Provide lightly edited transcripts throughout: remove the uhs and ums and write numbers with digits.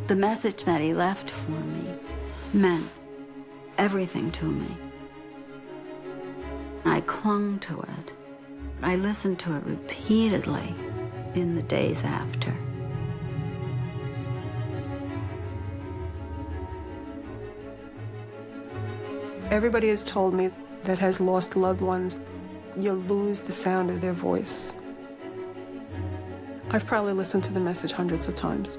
The message that he left for me meant everything to me. I clung to it. I listened to it repeatedly in the days after. Everybody has told me that has lost loved ones, you'll lose the sound of their voice. I've probably listened to the message hundreds of times.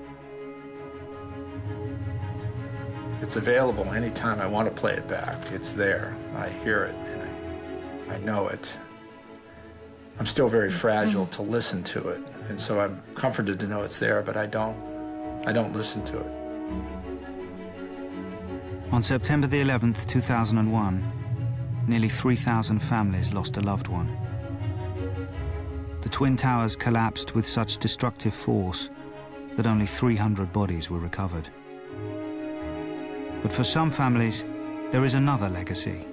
It's available anytime I want to play it back. It's there. I hear it and I know it. I'm still very fragile to listen to it, and so I'm comforted to know it's there, but I don't listen to it. On September the 11th, 2001, nearly 3,000 families lost a loved one. The Twin Towers collapsed with such destructive force that only 300 bodies were recovered. But for some families, there is another legacy.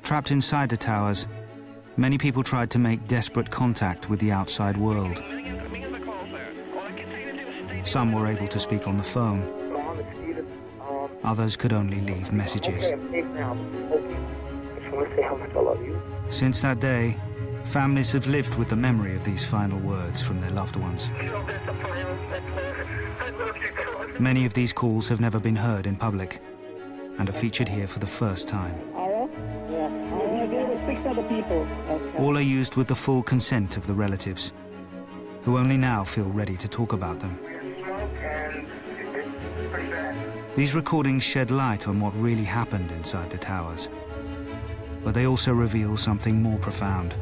Trapped inside the towers, many people tried to make desperate contact with the outside world. Some were able to speak on the phone. Others could only leave messages. Since that day, families have lived with the memory of these final words from their loved ones. Many of these calls have never been heard in public and are featured here for the first time. All are used with the full consent of the relatives, who only now feel ready to talk about them. These recordings shed light on what really happened inside the towers, but they also reveal something more profound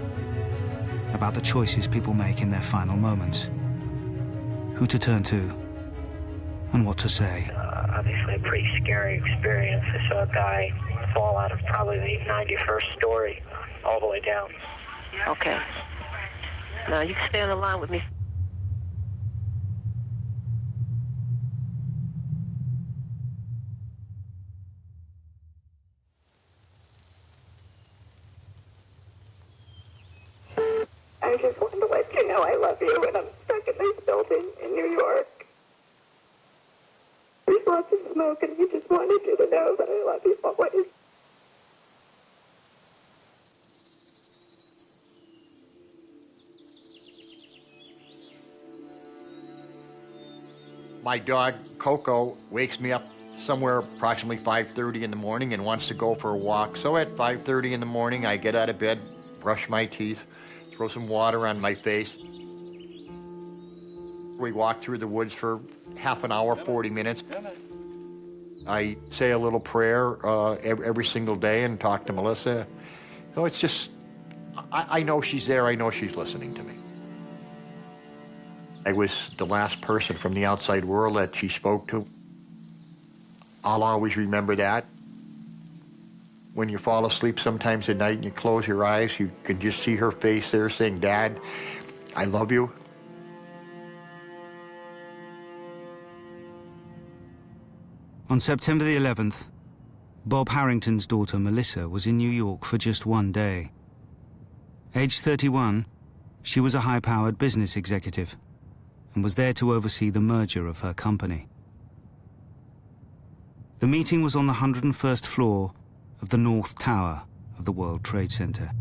about the choices people make in their final moments, who to turn to, and what to say. Obviously a pretty scary experience. I saw a guy fall out of probably the 91st story all the way down. Okay. Now you can stay on the line with me. I just wanted to let you know I love you, and I'm stuck in this building in New York. There's lots of smoke, and I just wanted you to know that I love you always. My dog, Coco, wakes me up somewhere approximately 5:30 in the morning and wants to go for a walk. So at 5:30 in the morning, I get out of bed, brush my teeth, throw some water on my face. We walk through the woods for half an hour, 40 minutes. I say a little prayer every single day and talk to Melissa. So it's just, I know she's there, I know she's listening to me. I was the last person from the outside world that she spoke to. I'll always remember that. When you fall asleep sometimes at night and you close your eyes, you can just see her face there saying, "Dad, I love you." On September the 11th, Bob Harrington's daughter Melissa was in New York for just one day. Aged 31, she was a high-powered business executive and was there to oversee the merger of her company. The meeting was on the 101st floor of the North Tower of the World Trade Center.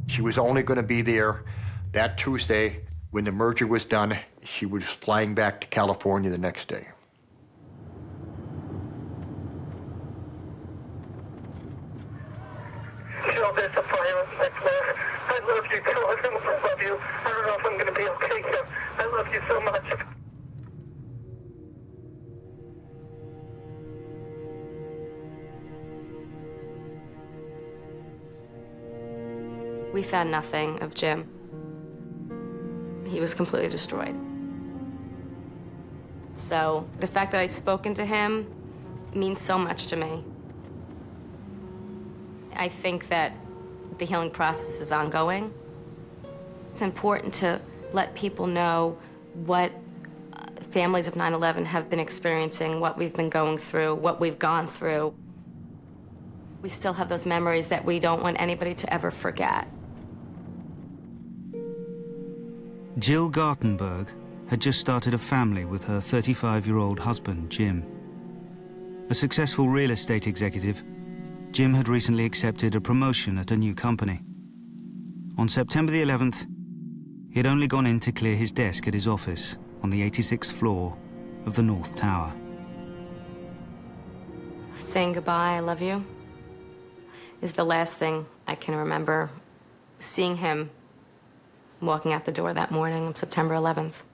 She was only going to be there that Tuesday. When the merger was done, she was flying back to California the next day. There's a fire next door. I love you, too. I love you. I don't know if I'm going to be okay here. I love you so much. We found nothing of Jim. He was completely destroyed. So the fact that I'd spoken to him means so much to me. I think that the healing process is ongoing. It's important to let people know what families of 9/11 have been experiencing, what we've been going through, what we've gone through. We still have those memories that we don't want anybody to ever forget. Jill Gartenberg had just started a family with her 35-year-old husband, Jim. A successful real estate executive, Jim had recently accepted a promotion at a new company. On September the 11th, he had only gone in to clear his desk at his office on the 86th floor of the North Tower. Saying goodbye, I love you, is the last thing I can remember seeing him walking out the door that morning of September 11th.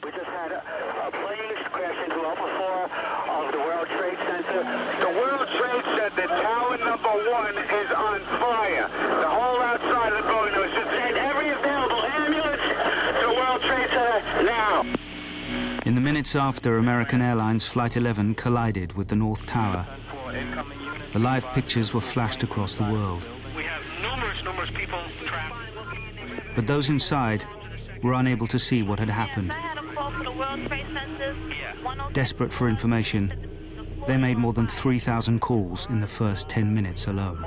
We just had a plane crash into Alpha 4 of the World Trade Center. The World Trade Center, tower number 1, is on fire. The whole outside of the building was just send every available ambulance to the World Trade Center now. In the minutes after American Airlines Flight 11 collided with the North Tower, the live pictures were flashed across the world. We have numerous people trapped. But those inside were unable to see what had happened. Desperate for information, they made more than 3,000 calls in the first 10 minutes alone.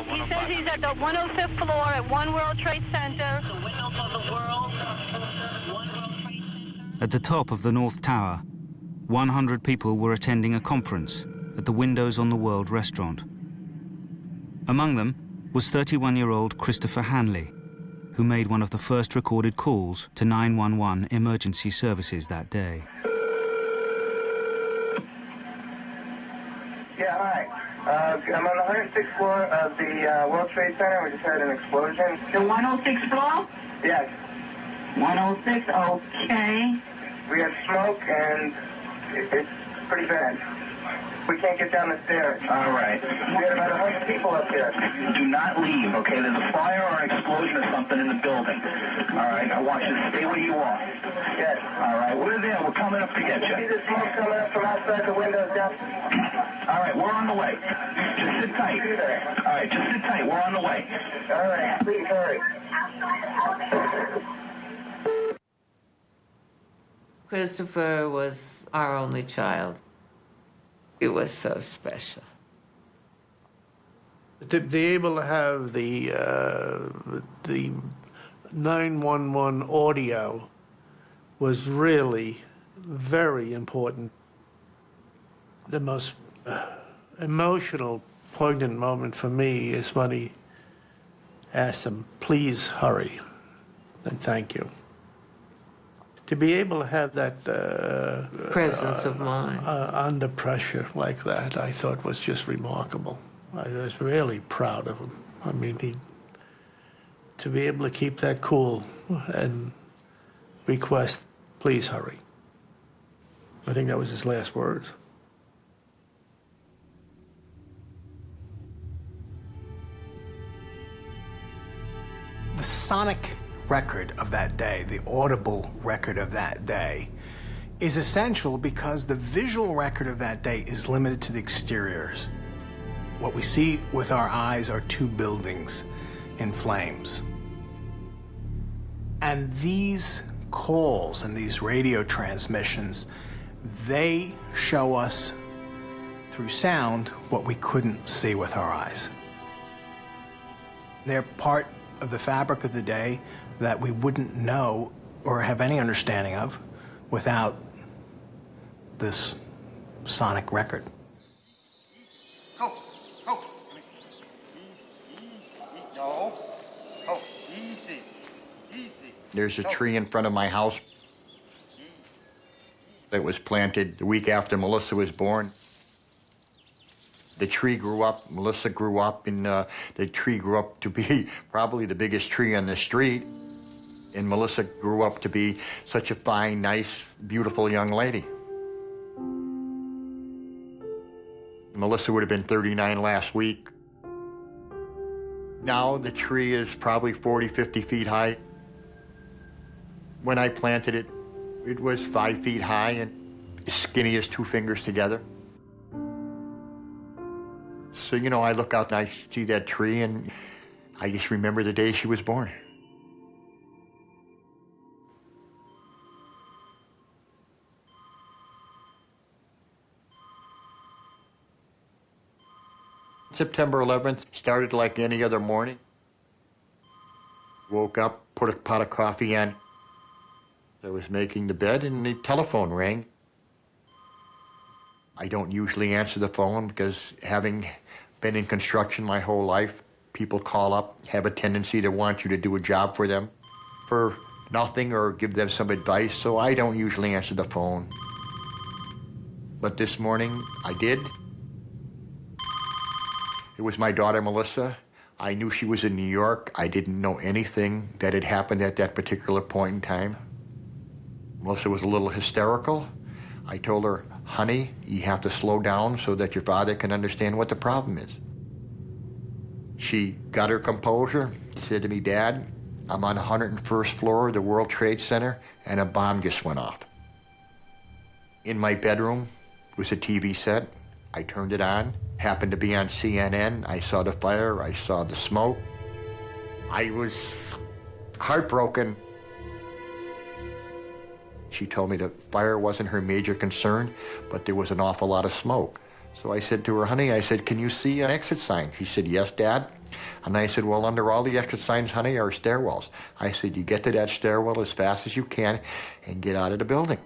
He says he's at the 105th floor at One World Trade Center. At the top of the North Tower, 100 people were attending a conference at the Windows on the World restaurant. Among them was 31-year-old Christopher Hanley, who made one of the first recorded calls to 911 emergency services that day. Yeah, hi. I'm on the 106th floor of the World Trade Center. We just had an explosion. The 106th floor? Yes. 106, okay. We have smoke, and it's pretty bad. We can't get down the stairs. All right. We had about 100 people up there. Do not leave, okay? There's a fire or an explosion or something in the building. All right, I want you to stay where you are. Yes. All right, we're there. We're coming up to get See you. the smoke coming up from outside the windows down? All right, we're on the way. Just sit tight. All right, just sit tight. We're on the way. All right, please hurry. Christopher was our only child. It was so special. To be able to have the 911 audio was really very important. The most emotional, poignant moment for me is when he asked him, "Please hurry," and "Thank you." To be able to have that Presence of mind. Under pressure like that, I thought was just remarkable. I was really proud of him. I mean, to be able to keep that cool and request, "Please hurry." I think that was his last words. The sonic record of that day, the audible record of that day, is essential because the visual record of that day is limited to the exteriors. What we see with our eyes are two buildings in flames. And these calls and these radio transmissions, they show us through sound what we couldn't see with our eyes. They're part of the fabric of the day that we wouldn't know or have any understanding of without this sonic record. Go. No. Oh, easy. There's a tree in front of my house that was planted the week after Melissa was born. The tree grew up, Melissa grew up, and the tree grew up to be probably the biggest tree on the street. And Melissa grew up to be such a fine, nice, beautiful young lady. Melissa would have been 39 last week. Now the tree is probably 40, 50 feet high. When I planted it, it was 5 feet high and as skinny as two fingers together. So, you know, I look out and I see that tree and I just remember the day she was born. September 11th started like any other morning. Woke up, put a pot of coffee in. I was making the bed and the telephone rang. I don't usually answer the phone because having been in construction my whole life, people call up, have a tendency to want you to do a job for them for nothing or give them some advice, so I don't usually answer the phone. But this morning, I did. It was my daughter, Melissa. I knew she was in New York. I didn't know anything that had happened at that particular point in time. Melissa was a little hysterical. I told her, honey, you have to slow down so that your father can understand what the problem is. She got her composure, said to me, Dad, I'm on the 101st floor of the World Trade Center and a bomb just went off. In my bedroom was a TV set. I turned it on, happened to be on CNN. I saw the fire, I saw the smoke. I was heartbroken. She told me the fire wasn't her major concern, but there was an awful lot of smoke. So I said to her, honey, I said, can you see an exit sign? She said, yes, Dad. And I said, well, under all the exit signs, honey, are stairwells. I said, you get to that stairwell as fast as you can and get out of the building.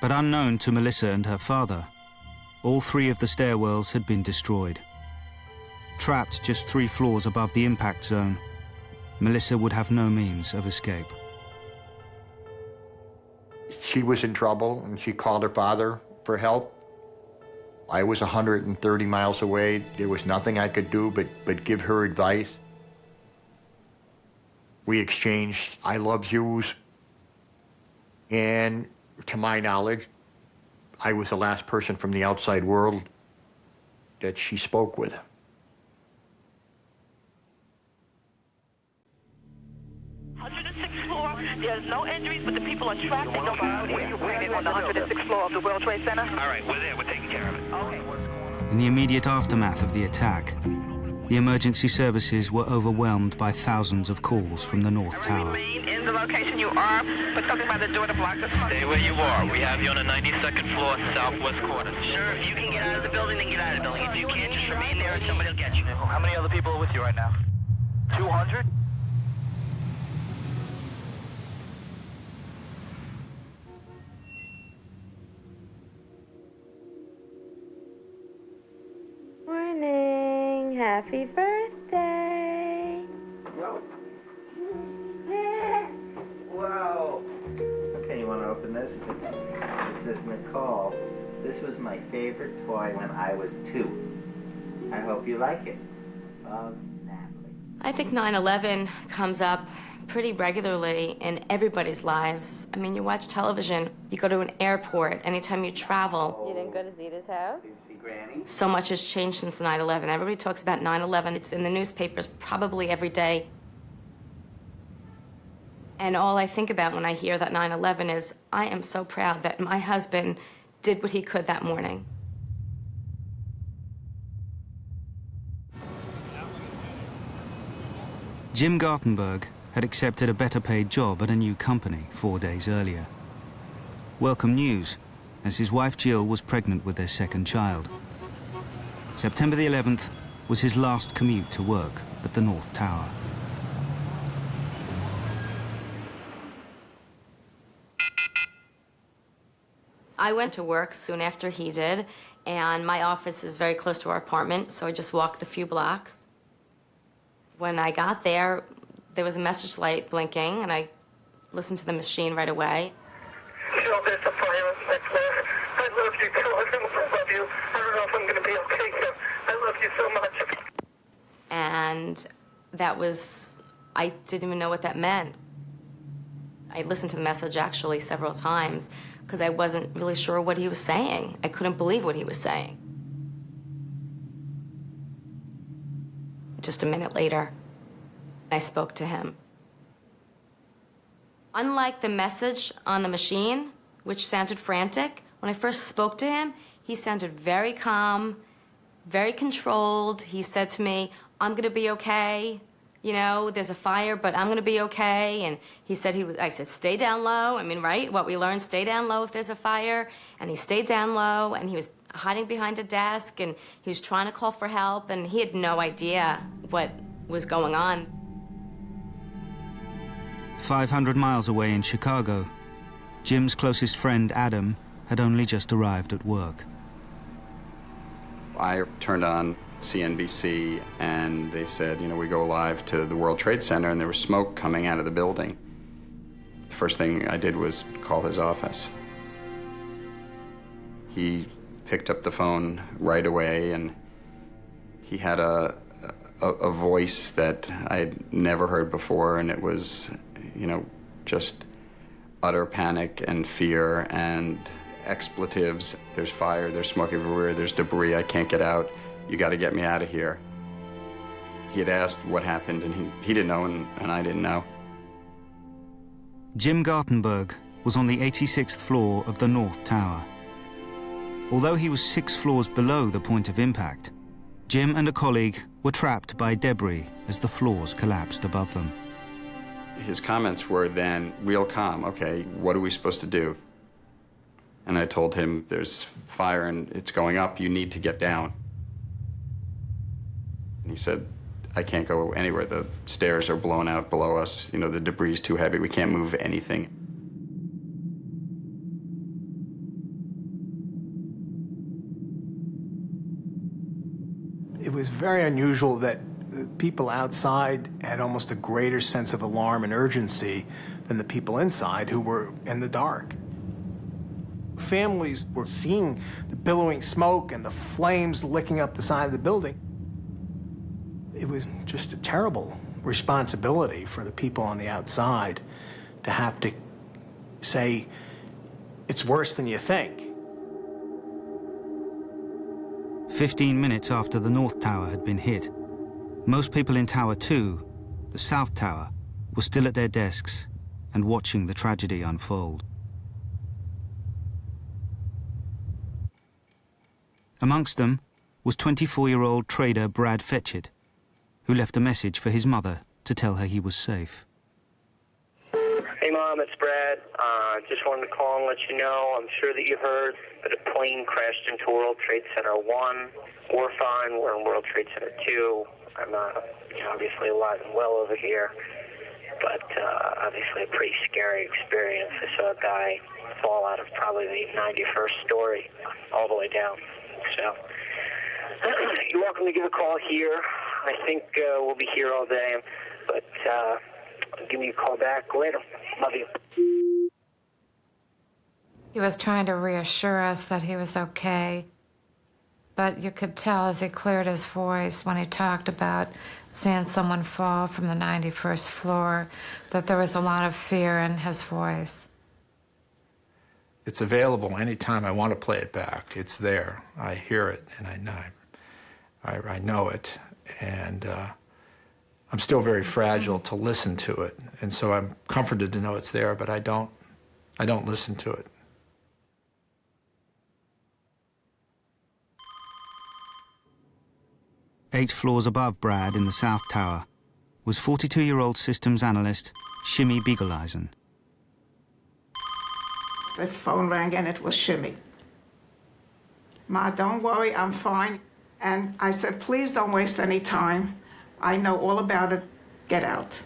But unknown to Melissa and her father, all 3 of the stairwells had been destroyed. Trapped just 3 floors above the impact zone, Melissa would have no means of escape. She was in trouble, and she called her father for help. I was 130 miles away. There was nothing I could do but give her advice. We exchanged I love yous, and to my knowledge, I was the last person from the outside world that she spoke with. There's no injuries, but the people are trapped. They don't know where. On the 106th floor of the World Trade Center. All right, we're there. We're taking care of it. Okay. In the immediate aftermath of the attack, the emergency services were overwhelmed by thousands of calls from the North Tower. Remain in the location you are, but something by the door to block this. Stay where you are. We have you on the 92nd floor, southwest corner. Sure, if you can get out of the building, then get out of the building. If you can't, just remain there and somebody will get you. How many other people are with you right now? 200? Morning. Happy birthday. Wow. Okay, you want to open this? This is Nicole. This was my favorite toy when I was 2. I hope you like it. Love, Natalie. I think 9/11 comes up pretty regularly in everybody's lives. I mean, you watch television, you go to an airport, anytime you travel. You didn't go to Zita's house? So much has changed since 9/11. Everybody talks about 9/11. It's in the newspapers probably every day. And all I think about when I hear that 9/11 is, I am so proud that my husband did what he could that morning. Jim Gartenberg had accepted a better paid job at a new company 4 days earlier. Welcome news, as his wife Jill was pregnant with their second child. September the 11th was his last commute to work at the North Tower. I went to work soon after he did, and my office is very close to our apartment, so I just walked the few blocks. When I got there, there was a message light blinking, and I listened to the machine right away. Jill, there's a fire on my floor. I love you, too. I love you. I don't know if I'm going to be okay here. I love you so much. And that was, I didn't even know what that meant. I listened to the message actually several times because I wasn't really sure what he was saying. I couldn't believe what he was saying. Just a minute later, I spoke to him. Unlike the message on the machine, which sounded frantic, when I first spoke to him, he sounded very calm, very controlled. He said to me, I'm gonna be okay. You know, there's a fire, but I'm gonna be okay. And he said I said, stay down low. I mean, right? What we learned, stay down low if there's a fire. And he stayed down low, and he was hiding behind a desk, and he was trying to call for help, and he had no idea what was going on. 500 miles away in Chicago, Jim's closest friend, Adam, had only just arrived at work. I turned on CNBC and they said, you know, we go live to the World Trade Center, and there was smoke coming out of the building. The first thing I did was call his office. He picked up the phone right away, and he had a voice that I had never heard before, and it was, you know, just utter panic and fear and expletives. There's fire, there's smoke everywhere, there's debris, I can't get out. You got to get me out of here. He had asked what happened, and he didn't know, and I didn't know. Jim Gartenberg was on the 86th floor of the North Tower. Although he was 6 floors below the point of impact, Jim and a colleague were trapped by debris as the floors collapsed above them. His comments were then real calm. Okay, what are we supposed to do? And I told him, there's fire and it's going up, you need to get down. And he said, I can't go anywhere. The stairs are blown out below us. You know, the debris is too heavy. We can't move anything. It was very unusual that people outside had almost a greater sense of alarm and urgency than the people inside who were in the dark. Families were seeing the billowing smoke and the flames licking up the side of the building. It was just a terrible responsibility for the people on the outside to have to say, it's worse than you think. 15 minutes after the North Tower had been hit, most people in Tower 2, the South Tower, were still at their desks and watching the tragedy unfold. Amongst them was 24-year-old trader Brad Fetchit, who left a message for his mother to tell her he was safe. Hey, Mom, it's Brad. Just wanted to call and let you know, I'm sure that you heard that a plane crashed into World Trade Center 1. We're fine. We're in World Trade Center 2. I'm obviously alive and well over here, but obviously a pretty scary experience. I saw a guy fall out of probably the 91st story all the way down. So you're welcome to give a call here. I think we'll be here all day, but give me a call back later. Love you. He was trying to reassure us that he was okay, but you could tell as he cleared his voice when he talked about seeing someone fall from the 91st floor that there was a lot of fear in his voice. It's available anytime I want to play it back. It's there. I hear it, and I know it, and I'm still very fragile to listen to it, and so I'm comforted to know it's there, but I don't listen to it. Eight floors above Brad in the South Tower was 42-year-old systems analyst Shimmy Beagleisen. The phone rang and it was Shimmy. Ma, don't worry, I'm fine. And I said, please don't waste any time. I know all about it. Get out.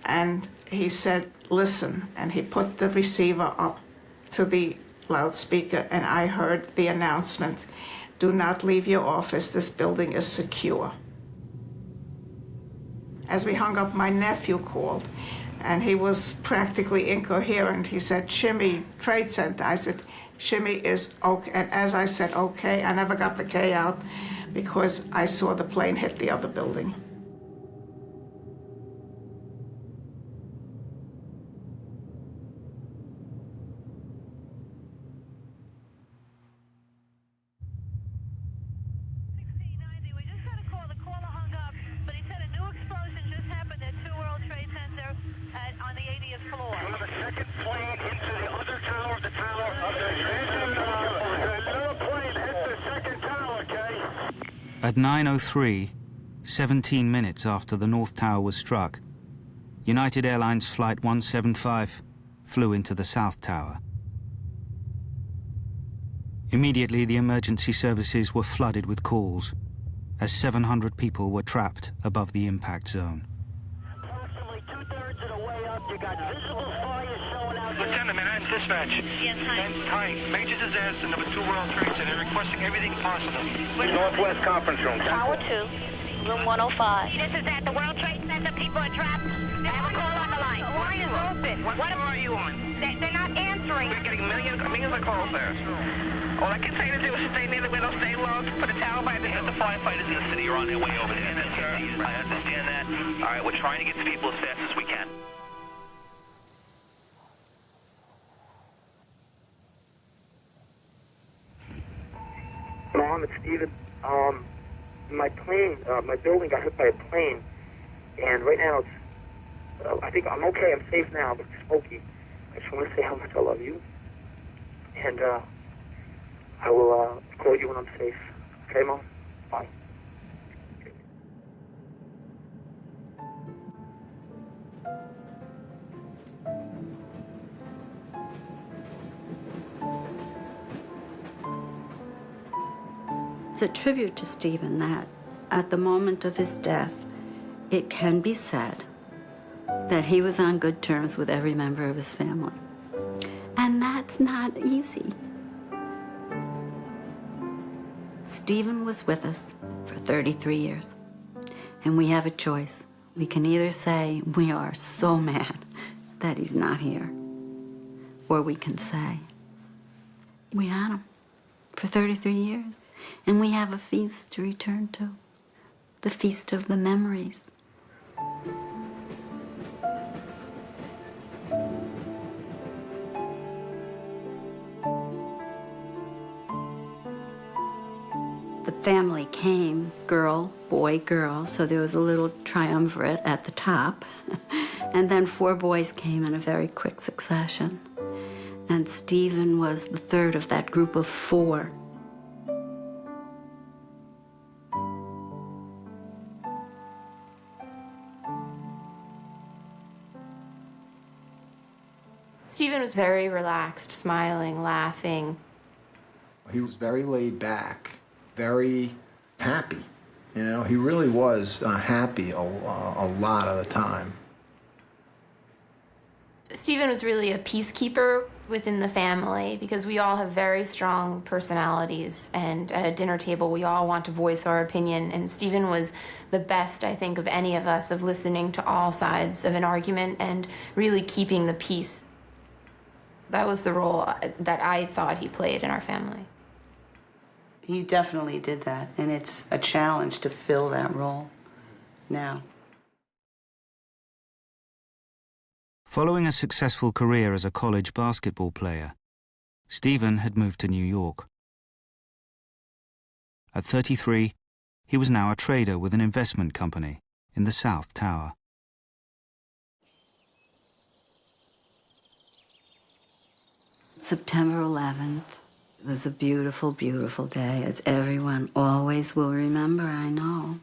And he said, listen. And he put the receiver up to the loudspeaker, and I heard the announcement, do not leave your office. This building is secure. As we hung up, my nephew called, and he was practically incoherent. He said, Shimmy, Trade Center. I said, Shimmy is okay. And as I said, okay, I never got the K out because I saw the plane hit the other building. At 9:03, 17 minutes after the North Tower was struck, United Airlines Flight 175 flew into the South Tower. Immediately, the emergency services were flooded with calls. as 700 people were trapped above the impact zone. Approximately two-thirds of the way up, you got visible fires showing out. Lieutenant, Manhattan Dispatch. Yes, hi. Hi. Major disaster, number 2 World Trade Center, requesting everything possible. Northwest Conference Room. Tower 2, room 105. This is at the World Trade Center. People are trapped. I have a call on the line. The line is open. What floor are you on? They're not answering. We're getting millions of calls there. All I can say to do is stay near the window, stay low, put a towel by the head. The firefighters in the city are on their way over there. I understand that. All right, we're trying to get to people as fast as we can. Mom, it's Steven. My plane, my building got hit by a plane, and right now it's, I think I'm okay, I'm safe now, but it's smoky. I just want to say how much I love you, and I will call you when I'm safe. Okay, Mom? Bye. It's a tribute to Stephen that at the moment of his death, it can be said that he was on good terms with every member of his family. And that's not easy. Stephen was with us for 33 years, and we have a choice. We can either say we are so mad that he's not here, or we can say we had him for 33 years, and we have a feast to return to, the feast of the memories. The family came, girl, boy, girl, so there was a little triumvirate at the top. And then 4 boys came in a very quick succession. And Stephen was the third of that group of 4. Stephen was very relaxed, smiling, laughing. He was very laid back, very happy. You know, he really was happy a lot of the time. Stephen was really a peacekeeper within the family because we all have very strong personalities, and at a dinner table we all want to voice our opinion, and Stephen was the best, I think, of any of us, of listening to all sides of an argument and really keeping the peace. That was the role that I thought he played in our family. He definitely did that, and it's a challenge to fill that role now. Following a successful career as a college basketball player, Stephen had moved to New York. At 33, he was now a trader with an investment company in the South Tower. September 11th. It was a beautiful, beautiful day, as everyone always will remember, I know.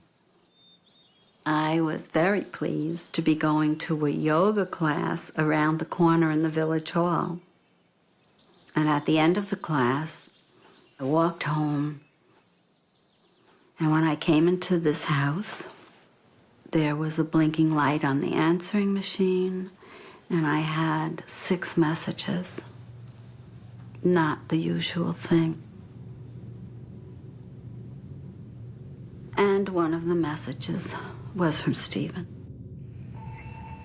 I was very pleased to be going to a yoga class around the corner in the village hall. And at the end of the class, I walked home. And when I came into this house, there was a blinking light on the answering machine, and I had 6 messages. Not the usual thing. And one of the messages was from Stephen.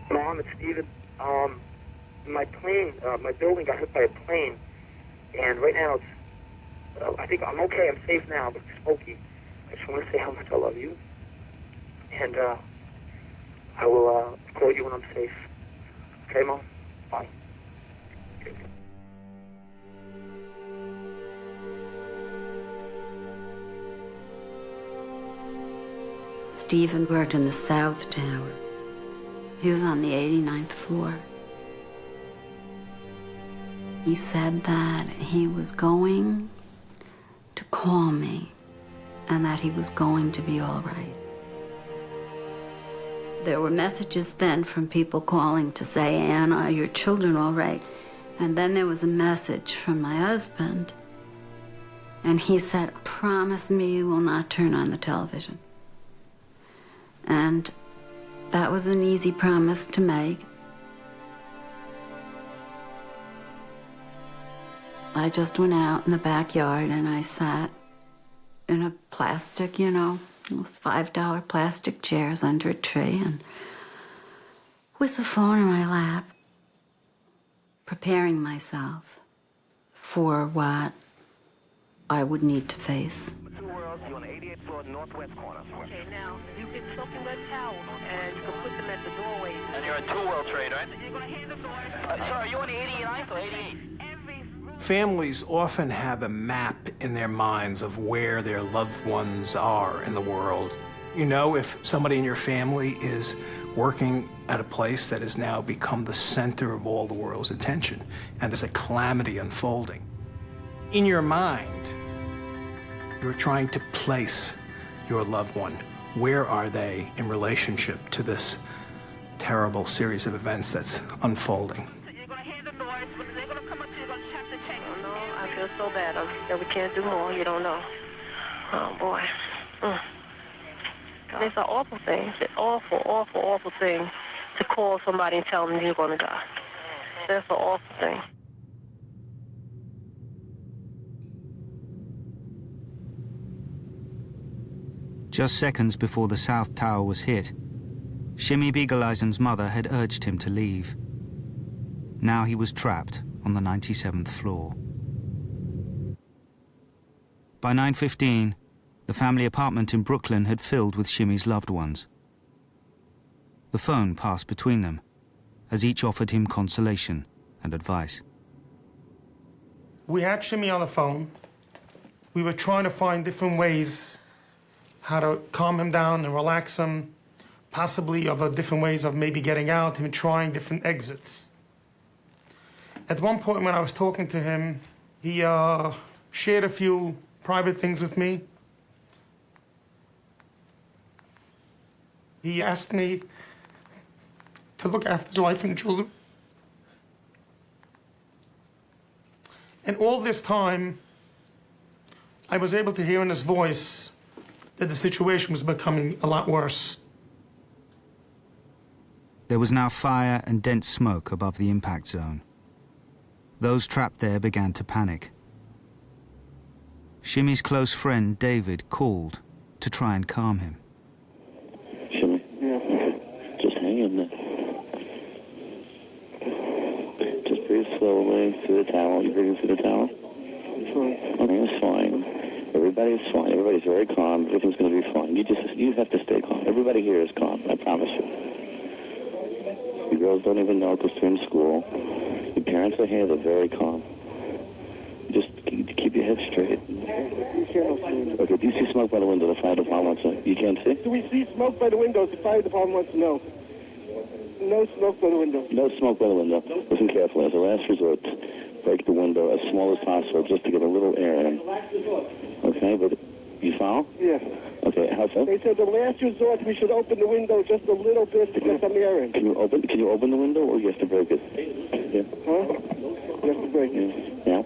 Mom, it's Steven. My plane, my building got hit by a plane, and right now it's, I think I'm okay, I'm safe now, but it's smoky. I just want to say how much I love you, and I will call you when I'm safe. Okay, Mom? Bye. Stephen worked in the South Tower. He was on the 89th floor. He said that he was going to call me and that he was going to be all right. There were messages then from people calling to say, "Anne, are your children all right?" And then there was a message from my husband And he said, promise me you will not turn on the television. And that was an easy promise to make. I just went out in the backyard and I sat in a plastic, you know, those $5 plastic chairs under a tree, and with the phone in my lap, preparing myself for what I would need to face. Two worlds, you're on the 88th floor, northwest corner. Okay, now, you get soaking wet towels, and you can put them at the doorways. And you're a two-world trade, right? You're going to hand them the Sir, are you on the 89th or 88th? Families often have a map in their minds of where their loved ones are in the world. You know, if somebody in your family is working at a place that has now become the center of all the world's attention, and there's a calamity unfolding, in your mind, you're trying to place your loved one. Where are they in relationship to this terrible series of events that's unfolding? I feel so bad that we can't do more. You don't know. Oh, boy. It's an awful thing. It's an awful, awful, awful thing to call somebody and tell them you're going to die. That's an awful thing. Just seconds before the South Tower was hit, Shimmy Beagle-Eisen's mother had urged him to leave. Now he was trapped on the 97th floor. By 9:15, the family apartment in Brooklyn had filled with Shimmy's loved ones. The phone passed between them, as each offered him consolation and advice. We had Shimmy on the phone. We were trying to find different ways how to calm him down and relax him, possibly of different ways of maybe getting out, him trying different exits. At one point when I was talking to him, he shared a few private things with me. He asked me to look after his wife and children. And all this time, I was able to hear in his voice that the situation was becoming a lot worse. There was now fire and dense smoke above the impact zone. Those trapped there began to panic. Shimmy's close friend, David, called to try and calm him. Shimmy? Yeah. Just hang in there. Just breathe slowly through the towel. You breathing through the towel? It's fine. Everything's fine. Everybody's fine. Everybody's very calm. Everything's going to be fine. You have to stay calm. Everybody here is calm, I promise you. You girls don't even know because they're in school. Your parents are here. They're very calm. Just keep your head straight. Okay, do you see smoke by the window? The fire department wants to... You can't see? Do we see smoke by the windows? The fire department wants to know. No smoke by the window. No smoke by the window. Listen carefully. As a last resort, break the window as small as possible just to get a little air in. Okay, but you follow? Yeah. Okay, how so? They said the last resort we should open the window just a little bit to get some air in. Can you open the window or you have to break it? Yeah. Huh? You have to break it. Yeah.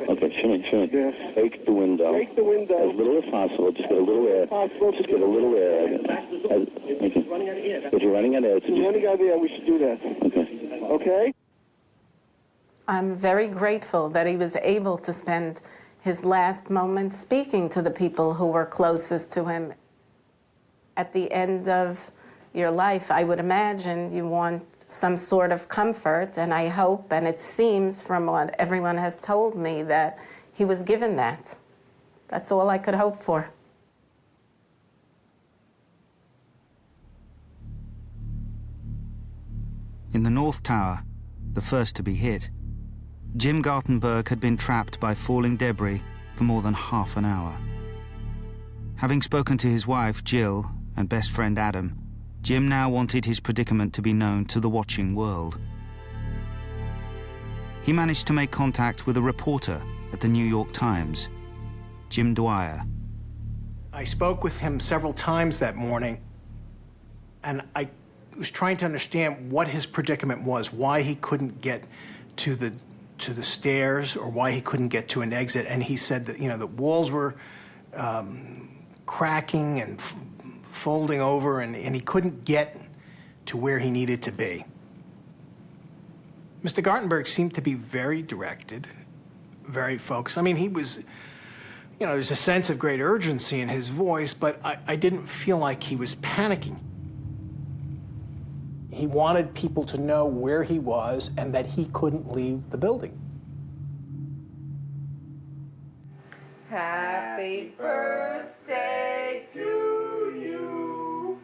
Okay, Shimmy. Yeah. Break the window. Break the window. As little as possible. Just get a little air. Just get a little air. Okay. If you're running out of air, If you're running out of air, we should do that. Okay. Okay? I'm very grateful that he was able to spend his last moments speaking to the people who were closest to him. At the end of your life, I would imagine you want some sort of comfort, and I hope, and it seems from what everyone has told me, that he was given that. That's all I could hope for. In the North Tower, the first to be hit, Jim Gartenberg had been trapped by falling debris for more than half an hour. Having spoken to his wife, Jill, and best friend Adam, Jim now wanted his predicament to be known to the watching world. He managed to make contact with a reporter at the New York Times, Jim Dwyer. I spoke with him several times that morning, and I was trying to understand what his predicament was, why he couldn't get to the to the stairs or why he couldn't get to an exit. And he said that, the walls were cracking and folding over, and he couldn't get to where he needed to be. Mr. Gartenberg seemed to be very directed, very focused. I mean, he was, there's a sense of great urgency in his voice, but I didn't feel like he was panicking. He wanted people to know where he was and that he couldn't leave the building. Happy birthday to you.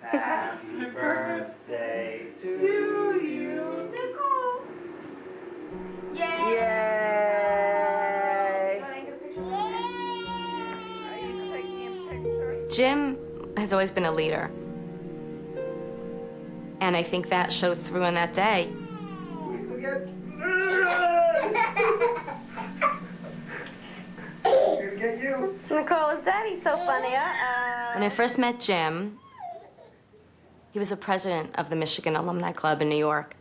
Happy birthday to you. Nicole. Yay. Jim has always been a leader. And I think that showed through on that day. Get you. Nicole, is Daddy so funny? When I first met Jim, he was the president of the Michigan Alumni Club in New York.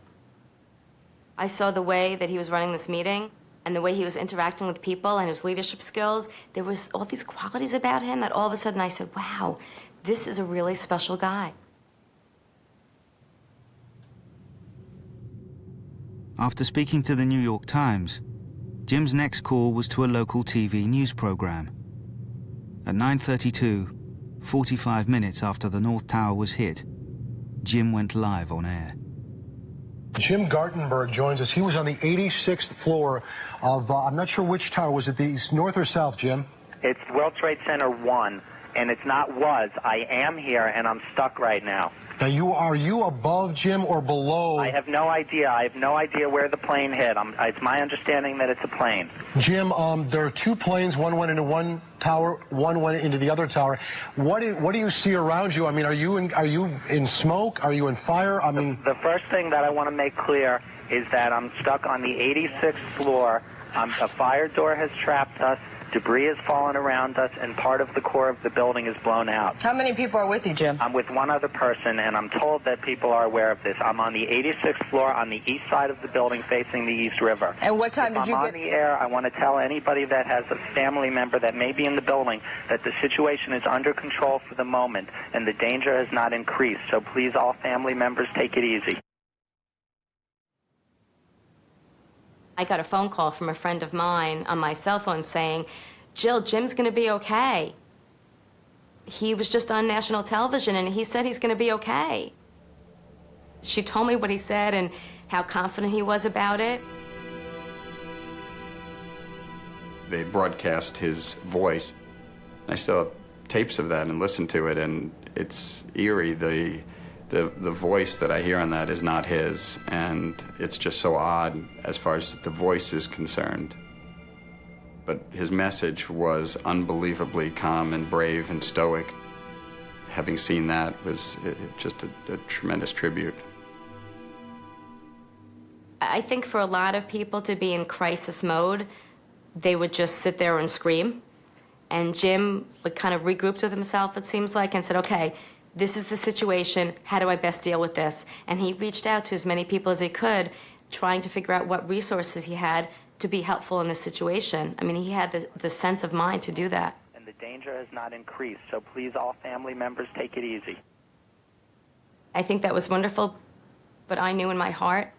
I saw the way that he was running this meeting and the way he was interacting with people and his leadership skills. There was all these qualities about him that all of a sudden I said, wow, this is a really special guy. After speaking to the New York Times, Jim's next call was to a local TV news program. At 9:32, 45 minutes after the North Tower was hit, Jim went live on air. Jim Gartenberg joins us. He was on the 86th floor of, I'm not sure which tower. Was it the north or south, Jim? It's World Trade Center 1, and it's not was. I am here, and I'm stuck right now. Now, are you above, Jim, or below? I have no idea. I have no idea where the plane hit. It's my understanding that it's a plane. Jim, there are two planes. One went into one tower, one went into the other tower. What do you see around you? I mean, are you in smoke? Are you in fire? I mean, the first thing that I want to make clear is that I'm stuck on the 86th floor. A fire door has trapped us. Debris has fallen around us, and part of the core of the building is blown out. How many people are with you, Jim? I'm with one other person, and I'm told that people are aware of this. I'm on the 86th floor on the east side of the building facing the East River. And what time did you get... I'm on the air. I want to tell anybody that has a family member that may be in the building that the situation is under control for the moment, and the danger has not increased. So please, all family members, take it easy. I got a phone call from a friend of mine on my cell phone saying, Jill, Jim's going to be okay. He was just on national television, and he said he's going to be okay. She told me what he said and how confident he was about it. They broadcast his voice. I still have tapes of that and listen to it, and it's eerie. The voice that I hear on that is not his, and it's just so odd as far as the voice is concerned. But his message was unbelievably calm and brave and stoic. Having seen that was just a tremendous tribute. I think for a lot of people to be in crisis mode, they would just sit there and scream. And Jim would kind of regrouped with himself, it seems like, and said, okay, this is the situation, how do I best deal with this? And he reached out to as many people as he could, trying to figure out what resources he had to be helpful in this situation. I mean, he had the sense of mind to do that. And the danger has not increased, so please, all family members, take it easy. I think that was wonderful, but I knew in my heart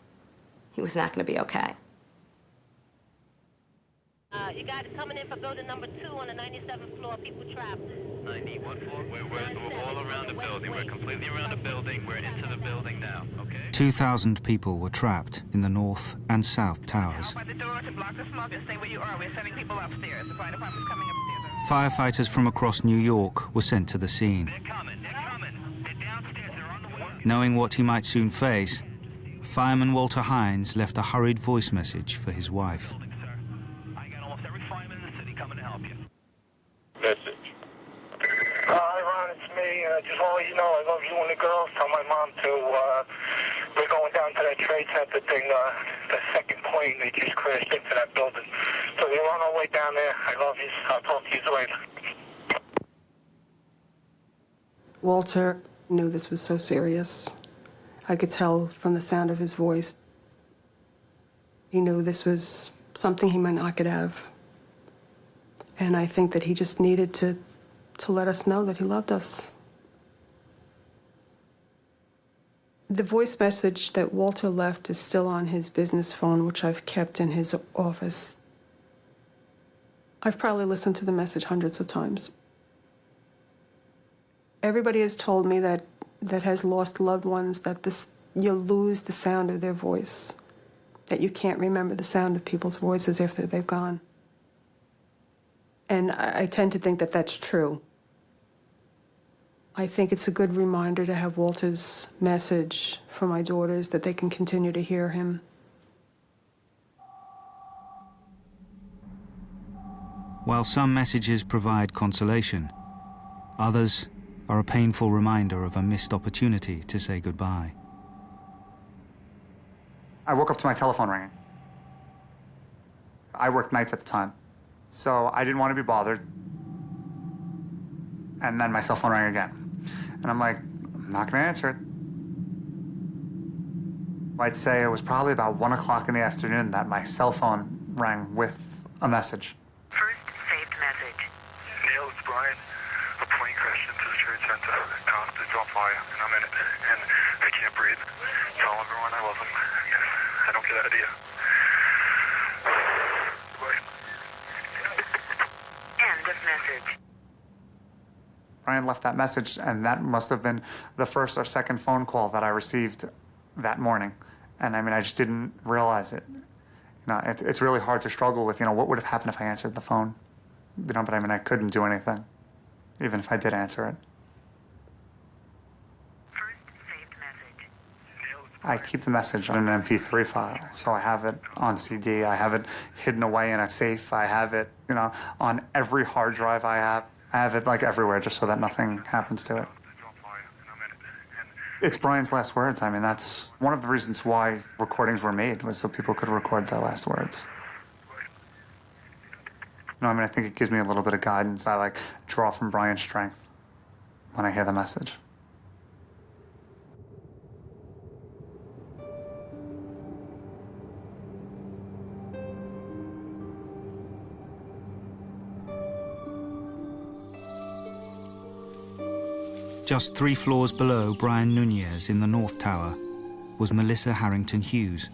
he was not going to be okay. You guys coming in for building number 2 on the 97th floor, people trapped. 90, what floor? We're all around the building. We're completely around the building. We're into the building now, okay? 2,000 people were trapped in the north and south towers. By the door to block the smoke and stay where you are. We're sending people upstairs. The fire department's coming upstairs. Firefighters from across New York were sent to the scene. They're coming. They're downstairs. They're on the way. Knowing what he might soon face, fireman Walter Hines left a hurried voice message for his wife. Message. Hi, Ron, it's me. Just want to let you know I love you and the girls. Tell my mom to, we're going down to that Trade Center thing, the second plane that just crashed into that building. So we're on our way down there. I love you. I'll talk to you later. Walter knew this was so serious. I could tell from the sound of his voice. He knew this was something he might not get out of. And I think that he just needed to let us know that he loved us. The voice message that Walter left is still on his business phone, which I've kept in his office. I've probably listened to the message hundreds of times. Everybody has told me that has lost loved ones that you'll lose the sound of their voice, that you can't remember the sound of people's voices after they've gone. And I tend to think that that's true. I think it's a good reminder to have Walter's message for my daughters, that they can continue to hear him. While some messages provide consolation, others are a painful reminder of a missed opportunity to say goodbye. I woke up to my telephone ringing. I worked nights at the time, so I didn't want to be bothered. And then my cell phone rang again. And I'm like, I'm not going to answer it. I'd say it was probably about 1 o'clock in the afternoon that my cell phone rang with a message. First saved message. Neil, it's Brian. A plane crashed into the trade center. It's on fire, and I'm in it. And I can't breathe. Tell everyone I love them. I don't get out of here. End of message. Brian left that message, and that must have been the first or second phone call that I received that morning. And I mean, I just didn't realize it. You know, it's really hard to struggle with, you know, what would have happened if I answered the phone? You know, but I mean, I couldn't do anything, even if I did answer it. I keep the message on an MP3 file, so I have it on CD, I have it hidden away in a safe, I have it, you know, on every hard drive I have it like everywhere just so that nothing happens to it. It's Brian's last words. I mean, that's one of the reasons why recordings were made, was so people could record their last words. You know, I mean, I think it gives me a little bit of guidance. I like draw from Brian's strength when I hear the message. Just 3 floors below Brian Nunez in the North Tower was Melissa Harrington Hughes.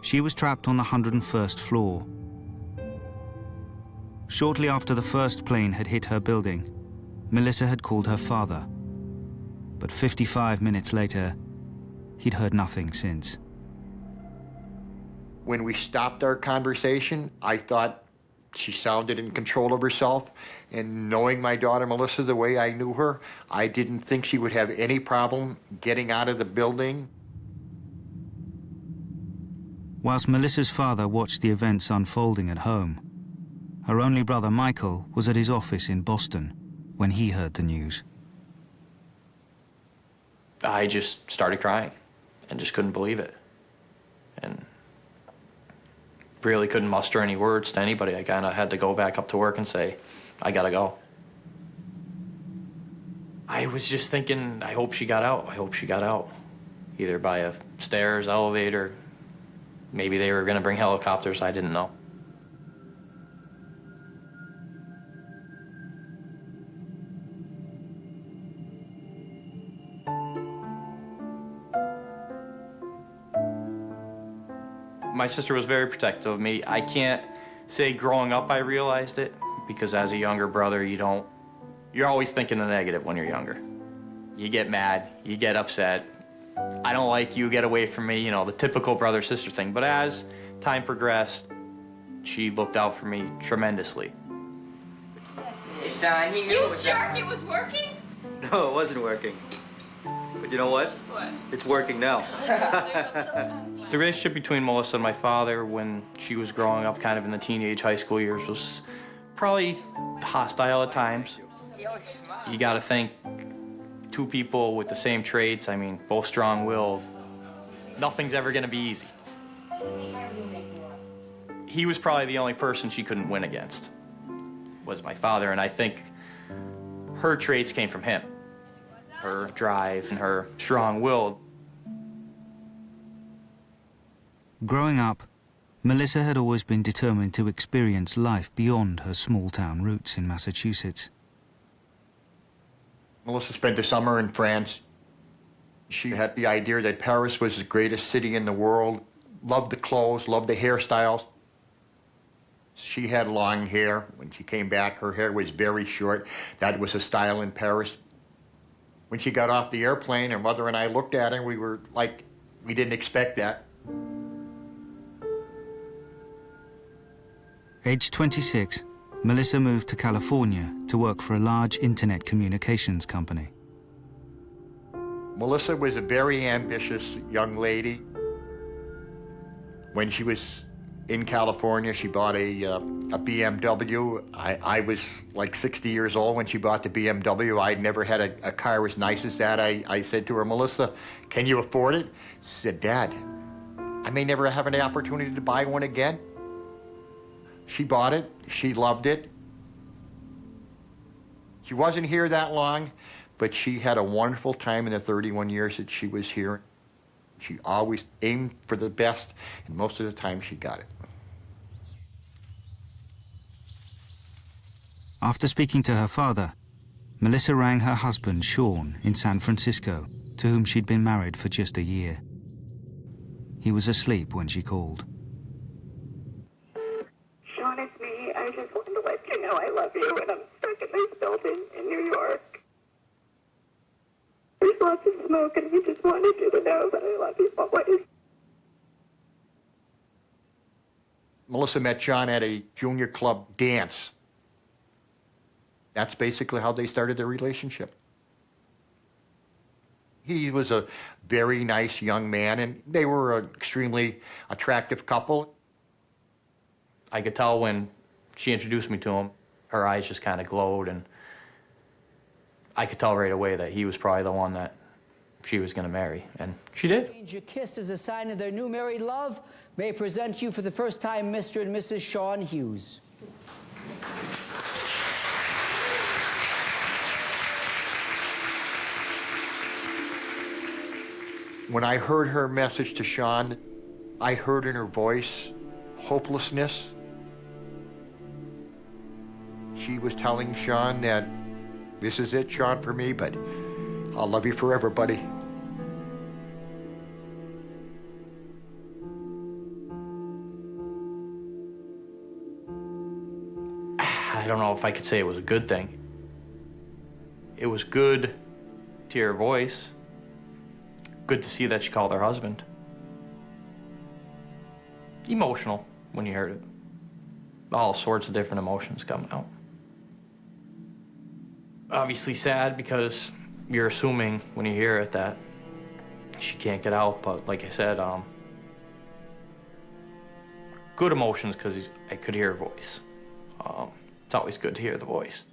She was trapped on the 101st floor. Shortly after the first plane had hit her building, Melissa had called her father. But 55 minutes later, he'd heard nothing since. When we stopped our conversation, I thought she sounded in control of herself, and knowing my daughter Melissa the way I knew her, I didn't think she would have any problem getting out of the building. Whilst Melissa's father watched the events unfolding at home, her only brother Michael was at his office in Boston when he heard the news. I just started crying and just couldn't believe it. And really couldn't muster any words to anybody. I kind of had to go back up to work and say, I gotta go. I was just thinking, I hope she got out. I hope she got out. Either by a stairs, elevator, maybe they were gonna bring helicopters, I didn't know. My sister was very protective of me. I can't say growing up I realized it, because as a younger brother, you're always thinking the negative when you're younger. You get mad, you get upset. I don't like you, get away from me, you know, the typical brother-sister thing. But as time progressed, she looked out for me tremendously. It's, he knew it was jerk, it was working? No, it wasn't working. But you know what? What? It's working now. The relationship between Melissa and my father when she was growing up kind of in the teenage high school years was probably hostile at times. You gotta think, 2 people with the same traits, I mean, both strong-willed, nothing's ever gonna be easy. He was probably the only person she couldn't win against, was my father, and I think her traits came from him. Her drive and her strong-willed. Growing up, Melissa had always been determined to experience life beyond her small-town roots in Massachusetts. Melissa spent the summer in France. She had the idea that Paris was the greatest city in the world, loved the clothes, loved the hairstyles. She had long hair. When she came back, her hair was very short. That was a style in Paris. When she got off the airplane, her mother and I looked at her, and we were like, we didn't expect that. Aged 26, Melissa moved to California to work for a large internet communications company. Melissa was a very ambitious young lady. When she was in California, she bought a BMW. I was like 60 years old when she bought the BMW. I'd never had a car as nice as that. I said to her, Melissa, can you afford it? She said, Dad, I may never have an opportunity to buy one again. She bought it. She loved it. She wasn't here that long, but she had a wonderful time in the 31 years that she was here. She always aimed for the best, and most of the time she got it. After speaking to her father, Melissa rang her husband, Sean, in San Francisco, to whom she'd been married for just a year. He was asleep when she called. Sean, it's me. I just wanted to let you know I love you, and I'm stuck in this building in New York. There's lots of smoke, and I just wanted you to know that I love you always. Melissa met Sean at a junior club dance. That's basically how they started their relationship. He was a very nice young man, and they were an extremely attractive couple. I could tell when she introduced me to him, her eyes just kind of glowed, and I could tell right away that he was probably the one that she was going to marry, and she did. Your kiss as a sign of their new married love may present you for the first time Mr. and Mrs. Sean Hughes. When I heard her message to Sean, I heard in her voice hopelessness. She was telling Sean that this is it, Sean, for me, but I'll love you forever, buddy. I don't know if I could say it was a good thing. It was good to hear her voice. Good to see that she called her husband. Emotional when you heard it. All sorts of different emotions come out. Obviously sad because you're assuming when you hear it that she can't get out, but like I said, good emotions because I could hear her voice. It's always good to hear the voice.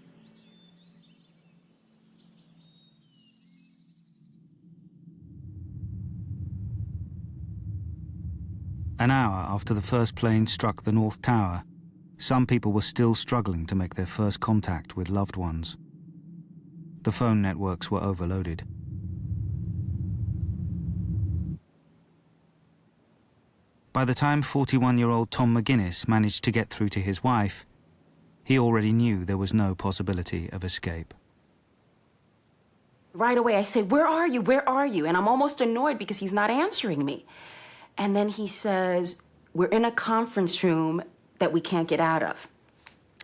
An hour after the first plane struck the North Tower, some people were still struggling to make their first contact with loved ones. The phone networks were overloaded. By the time 41-year-old Tom McGuinness managed to get through to his wife, he already knew there was no possibility of escape. Right away, I say, "Where are you? Where are you?" And I'm almost annoyed because he's not answering me. And then he says, "We're in a conference room that we can't get out of.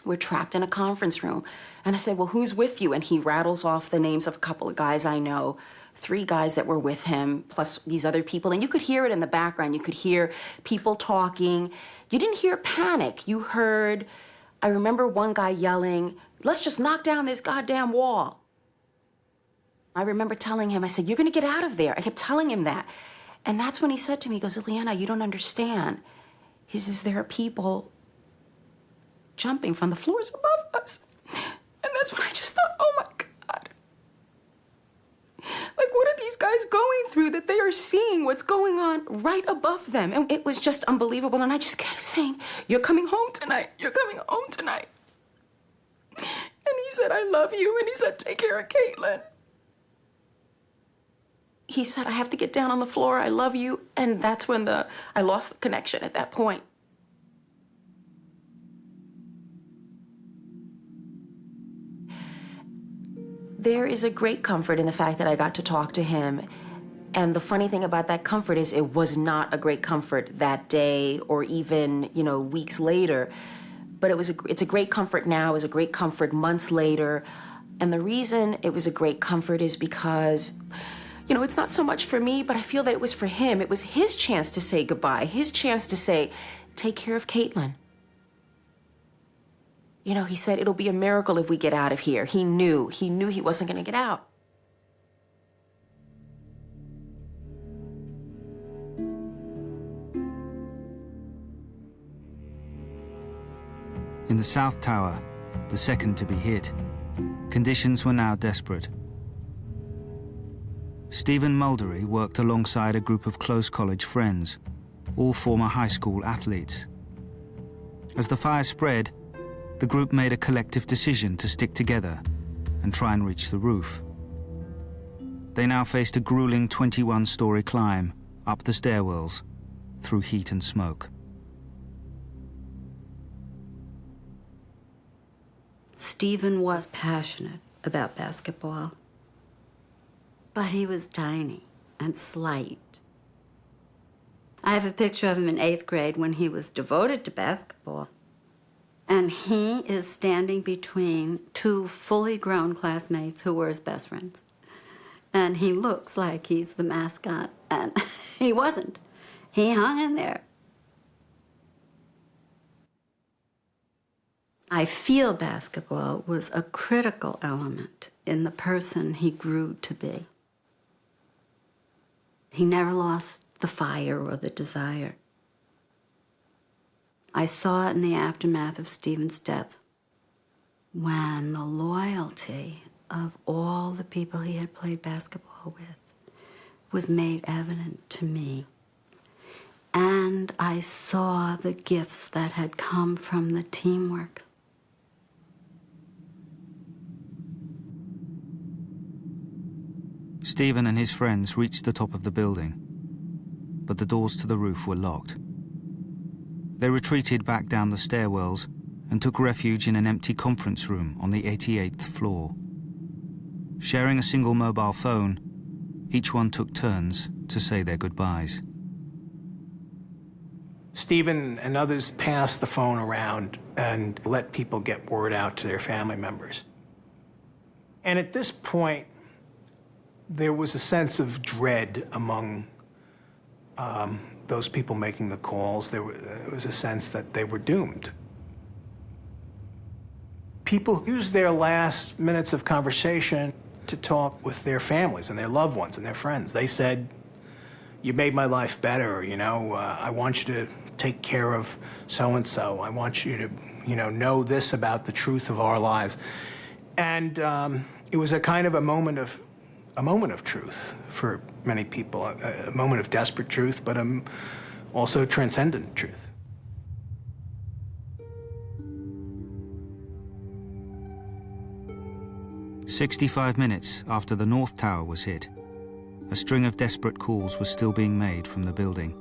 We're trapped in a conference room." And I said, "Well, who's with you?" And he rattles off the names of a couple of guys I know, 3 guys that were with him, plus these other people. And you could hear it in the background. You could hear people talking. You didn't hear panic. You heard, I remember one guy yelling, "Let's just knock down this goddamn wall." I remember telling him, I said, "You're going to get out of there." I kept telling him that. And that's when he said to me, he goes, "Ileana, you don't understand." He says, "There are people jumping from the floors above us." And that's when I just thought, oh my God. Like, what are these guys going through that they are seeing what's going on right above them? And it was just unbelievable. And I just kept saying, "You're coming home tonight. You're coming home tonight." And he said, "I love you." And he said, "Take care of Caitlin." he said, I have to get down on the floor, I love you. And that's when I lost the connection at that point. There is a great comfort in the fact that I got to talk to him. And the funny thing about that comfort is it was not a great comfort that day or even, weeks later. But it's a great comfort now. It was a great comfort months later. And the reason it was a great comfort is because, it's not so much for me, but I feel that it was for him. It was his chance to say goodbye, his chance to say, take care of Caitlin. He said, it'll be a miracle if we get out of here. He knew he wasn't going to get out. In the South Tower, the second to be hit, conditions were now desperate. Stephen Muldery worked alongside a group of close college friends, all former high school athletes. As the fire spread, the group made a collective decision to stick together and try and reach the roof. They now faced a grueling 21-story climb up the stairwells through heat and smoke. Stephen was passionate about basketball, but he was tiny and slight. I have a picture of him in 8th grade when he was devoted to basketball. And he is standing between two fully grown classmates who were his best friends. And he looks like he's the mascot, and he wasn't. He hung in there. I feel basketball was a critical element in the person he grew to be. He never lost the fire or the desire. I saw it in the aftermath of Stephen's death, when the loyalty of all the people he had played basketball with was made evident to me. And I saw the gifts that had come from the teamwork. Stephen and his friends reached the top of the building, but the doors to the roof were locked. They retreated back down the stairwells and took refuge in an empty conference room on the 88th floor. Sharing a single mobile phone, each one took turns to say their goodbyes. Stephen and others passed the phone around and let people get word out to their family members. And at this point, there was a sense of dread among those people making the calls. There was a sense that they were doomed. People used their last minutes of conversation to talk with their families and their loved ones and their friends. They said, you made my life better, I want you to take care of so-and-so. I want you to, know this about the truth of our lives. And it was a kind of a moment of truth for many people, a moment of desperate truth, but also transcendent truth. "65 minutes after the North Tower was hit, a string of desperate calls was still being made from the building.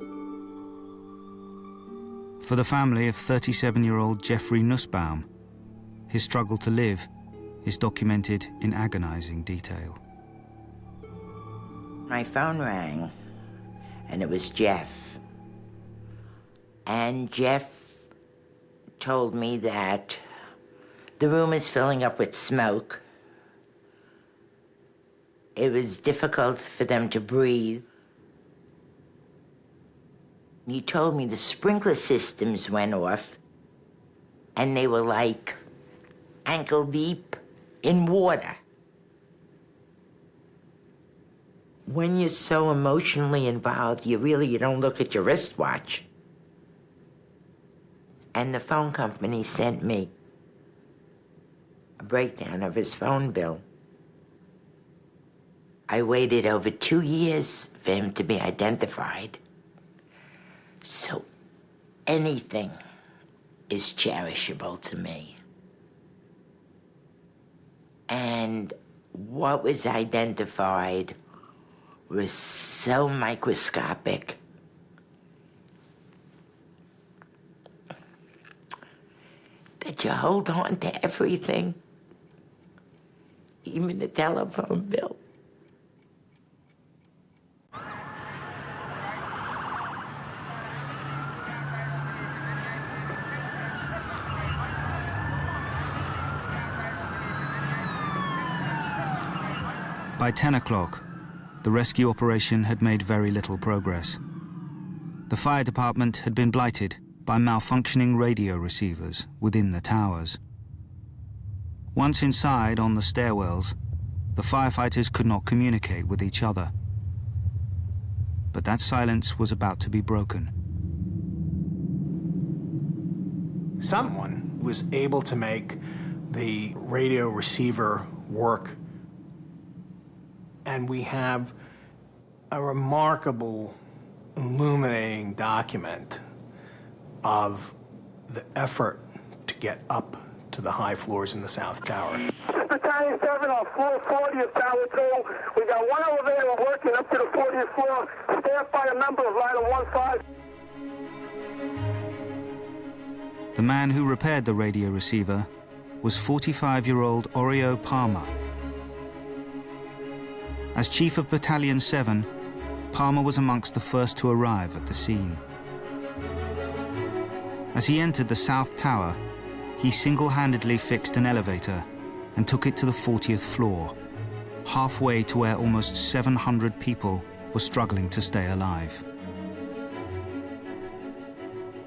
For the family of 37-year-old Jeffrey Nussbaum, his struggle to live is documented in agonizing detail. My phone rang, and it was Jeff. And Jeff told me that the room is filling up with smoke. It was difficult for them to breathe. He told me the sprinkler systems went off, and they were like ankle deep in water. When you're so emotionally involved, you don't look at your wristwatch. And the phone company sent me a breakdown of his phone bill. I waited over 2 years for him to be identified. So anything is cherishable to me. And what was identified was so microscopic that you hold on to everything, even the telephone bill. By 10 o'clock, the rescue operation had made very little progress. The fire department had been blighted by malfunctioning radio receivers within the towers. Once inside on the stairwells, the firefighters could not communicate with each other. But that silence was about to be broken. Someone was able to make the radio receiver work, and we have a remarkable, illuminating document of the effort to get up to the high floors in the South Tower. Battalion 7 on floor 40 of Tower 2. We got one elevator working up to the 40th floor, staffed by a member of Line 15. The man who repaired the radio receiver was 45-year-old Oreo Palmer. As Chief of Battalion 7, Palmer was amongst the first to arrive at the scene. As he entered the South Tower, he single-handedly fixed an elevator and took it to the 40th floor, halfway to where almost 700 people were struggling to stay alive.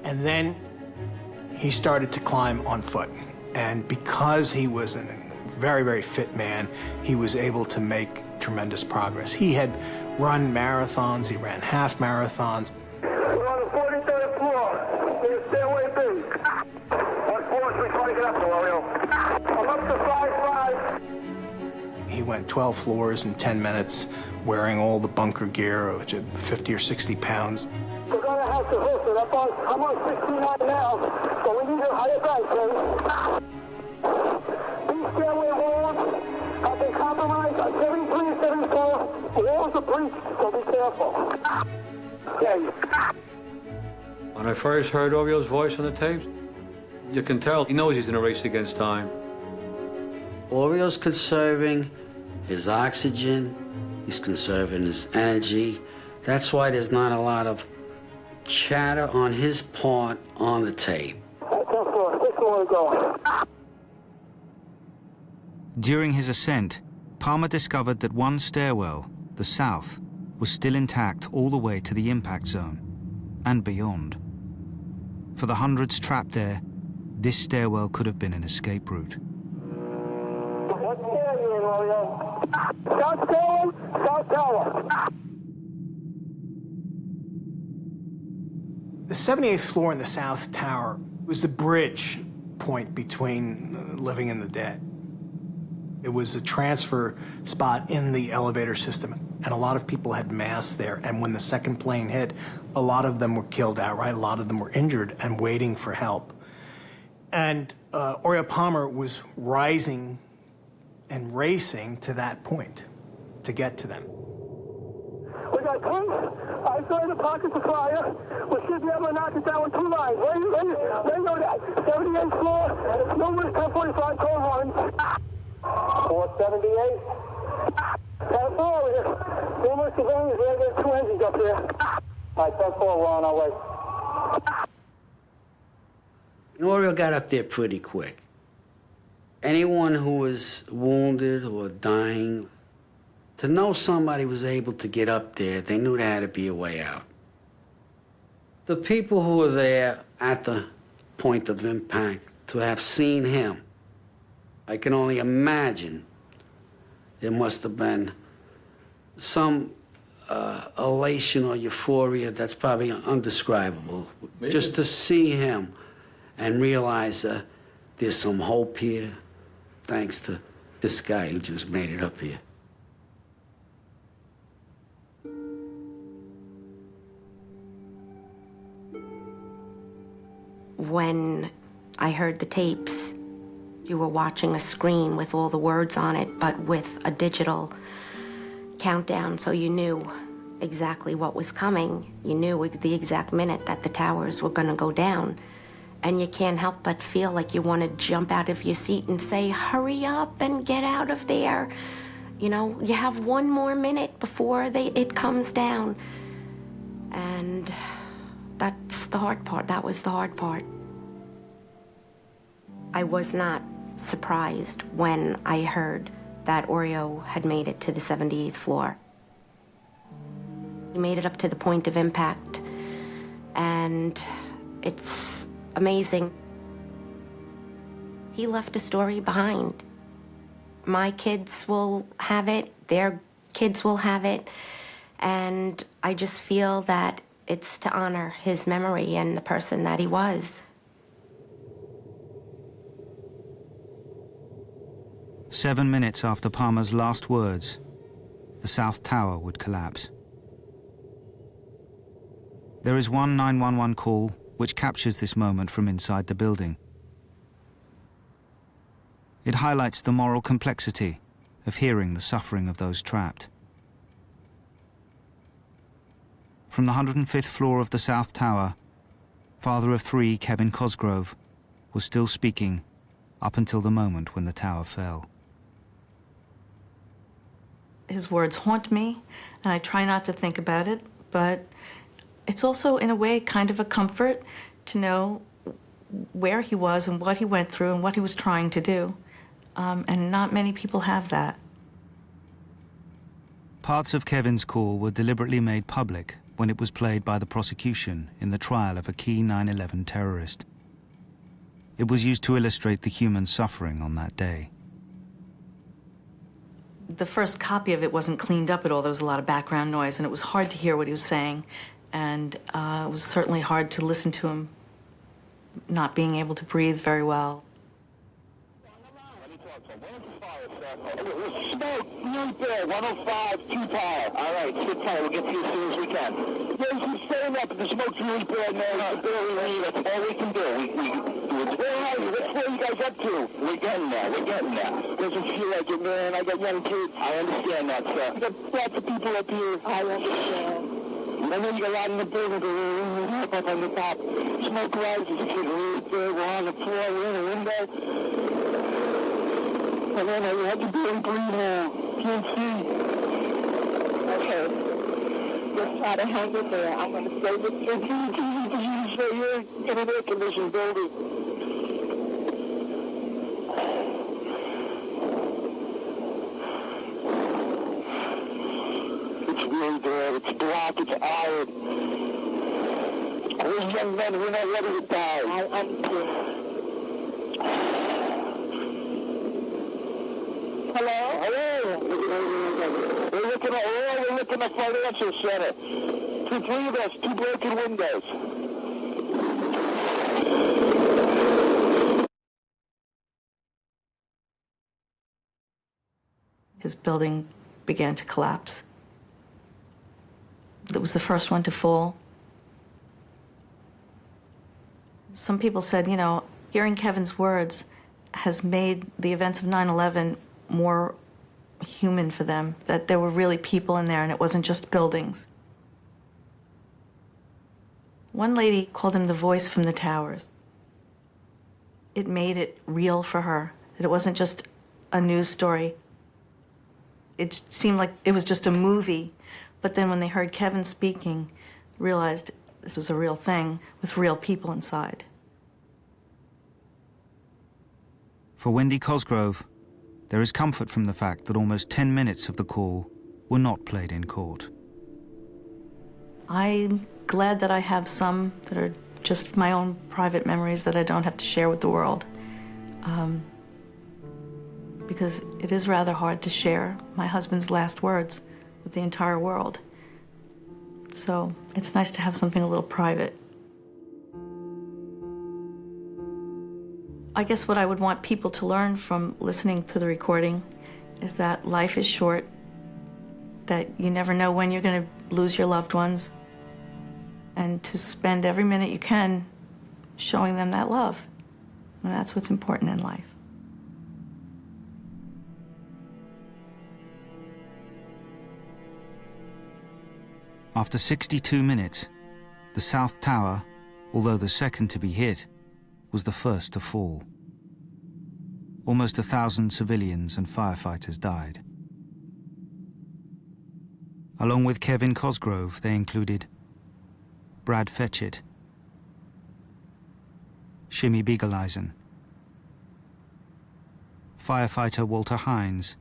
And then he started to climb on foot. And because he was a very, very fit man, he was able to make tremendous progress. He had run marathons, he ran half marathons. We're on the 43rd floor. There's stairway B. What floor should we try to get up to, Oreo? I'm up to 5'5". He went 12 floors in 10 minutes, wearing all the bunker gear, which is 50 or 60 pounds. We're going to have to host it. I'm on 69 now, so we need a higher bank, please. These stairway walls have been compromised on 73 and 74. The walls are breached, so be careful. Yeah. When I first heard Oreo's voice on the tapes, you can tell he knows he's in a race against time. Oreo's conserving his oxygen, he's conserving his energy. That's why there's not a lot of chatter on his part on the tape. During his ascent, Palmer discovered that one stairwell, the south, was still intact all the way to the impact zone and beyond. For the hundreds trapped there, this stairwell could have been an escape route. What stair are you in, Oreo? South Tower, South Tower. The 78th floor in the South Tower was the bridge point between living and the dead. It was a transfer spot in the elevator system, and a lot of people had mass there. And when the second plane hit, a lot of them were killed outright, a lot of them were injured and waiting for help. And Oreo Palmer was rising and racing to that point to get to them. We got tanks. I saw in the pockets of fire. We should be able to knock it down with 2 lines. Where you know that? 78th floor, numerous 1045 code runs. 478. 10 4, numerous civilians there. There's 2 engines up here. All right, 10 4, we're on our way. Oreo got up there pretty quick. Anyone who was wounded or dying, to know somebody was able to get up there, they knew there had to be a way out. The people who were there at the point of impact, to have seen him, I can only imagine there must have been some elation or euphoria that's probably undescribable. Maybe. Just to see him and realize there's some hope here, thanks to this guy who just made it up here. When I heard the tapes, you were watching a screen with all the words on it, but with a digital countdown, so you knew exactly what was coming. You knew the exact minute that the towers were going to go down. And you can't help but feel like you want to jump out of your seat and say, hurry up and get out of there. You know, you have one more minute before it comes down. And that's the hard part. That was the hard part. I was not surprised when I heard that Oreo had made it to the 78th floor. He made it up to the point of impact, and it's amazing. He left a story behind. My kids will have it, their kids will have it, and I just feel that it's to honor his memory and the person that he was. 7 minutes after Palmer's last words, the South Tower would collapse. There is one 911 call which captures this moment from inside the building. It highlights the moral complexity of hearing the suffering of those trapped. From the 105th floor of the South Tower, father of 3, Kevin Cosgrove, was still speaking up until the moment when the tower fell. His words haunt me, and I try not to think about it, but it's also, in a way, kind of a comfort to know where he was and what he went through and what he was trying to do. And not many people have that. Parts of Kevin's call were deliberately made public when it was played by the prosecution in the trial of a key 9/11 terrorist. It was used to illustrate the human suffering on that day. The first copy of it wasn't cleaned up at all. There was a lot of background noise, and it was hard to hear what he was saying. And it was certainly hard to listen to him not being able to breathe very well. Smoke, right there, 105, 2 power. All right, sit tight. We'll get to you as soon as we can. Yeah, keep staying up. The smoke's really bad, man. It's barely leave. That's all we can do. Where are you? What floor you guys up to? We're getting there. We're getting there. Doesn't feel like it, man. I got young kids. I understand that, sir. I got lots of people up here. I understand. I know you got a lot in the building, but we're up on the top. Smoke rises. It's right there. We're on the floor. We're in a window. And then I had to barely breathe now. Can't see. Okay. Just try to hang in there. I'm going to stay with you. You say you're in an air-conditioned building. It's really bad. It's black. It's iron. We're young men. We're not ready to die. I understand. Hello? Hello? We're looking at financial center. 3 of us, 2 broken windows. His building began to collapse. It was the first one to fall. Some people said, you know, hearing Kevin's words has made the events of 9/11 more human for them, that there were really people in there and it wasn't just buildings. One lady called him the voice from the towers. It made it real for her, that it wasn't just a news story. It seemed like it was just a movie, but then when they heard Kevin speaking, realized this was a real thing with real people inside. For Wendy Cosgrove, there is comfort from the fact that almost 10 minutes of the call were not played in court. I'm glad that I have some that are just my own private memories that I don't have to share with the world. Because it is rather hard to share my husband's last words with the entire world. So it's nice to have something a little private. I guess what I would want people to learn from listening to the recording is that life is short, that you never know when you're going to lose your loved ones, and to spend every minute you can showing them that love. And that's what's important in life. After 62 minutes, the South Tower, although the second to be hit, was the first to fall. Almost 1,000 civilians and firefighters died. Along with Kevin Cosgrove, they included Brad Fetchit, Shimmy Beagleisen, firefighter Walter Hines,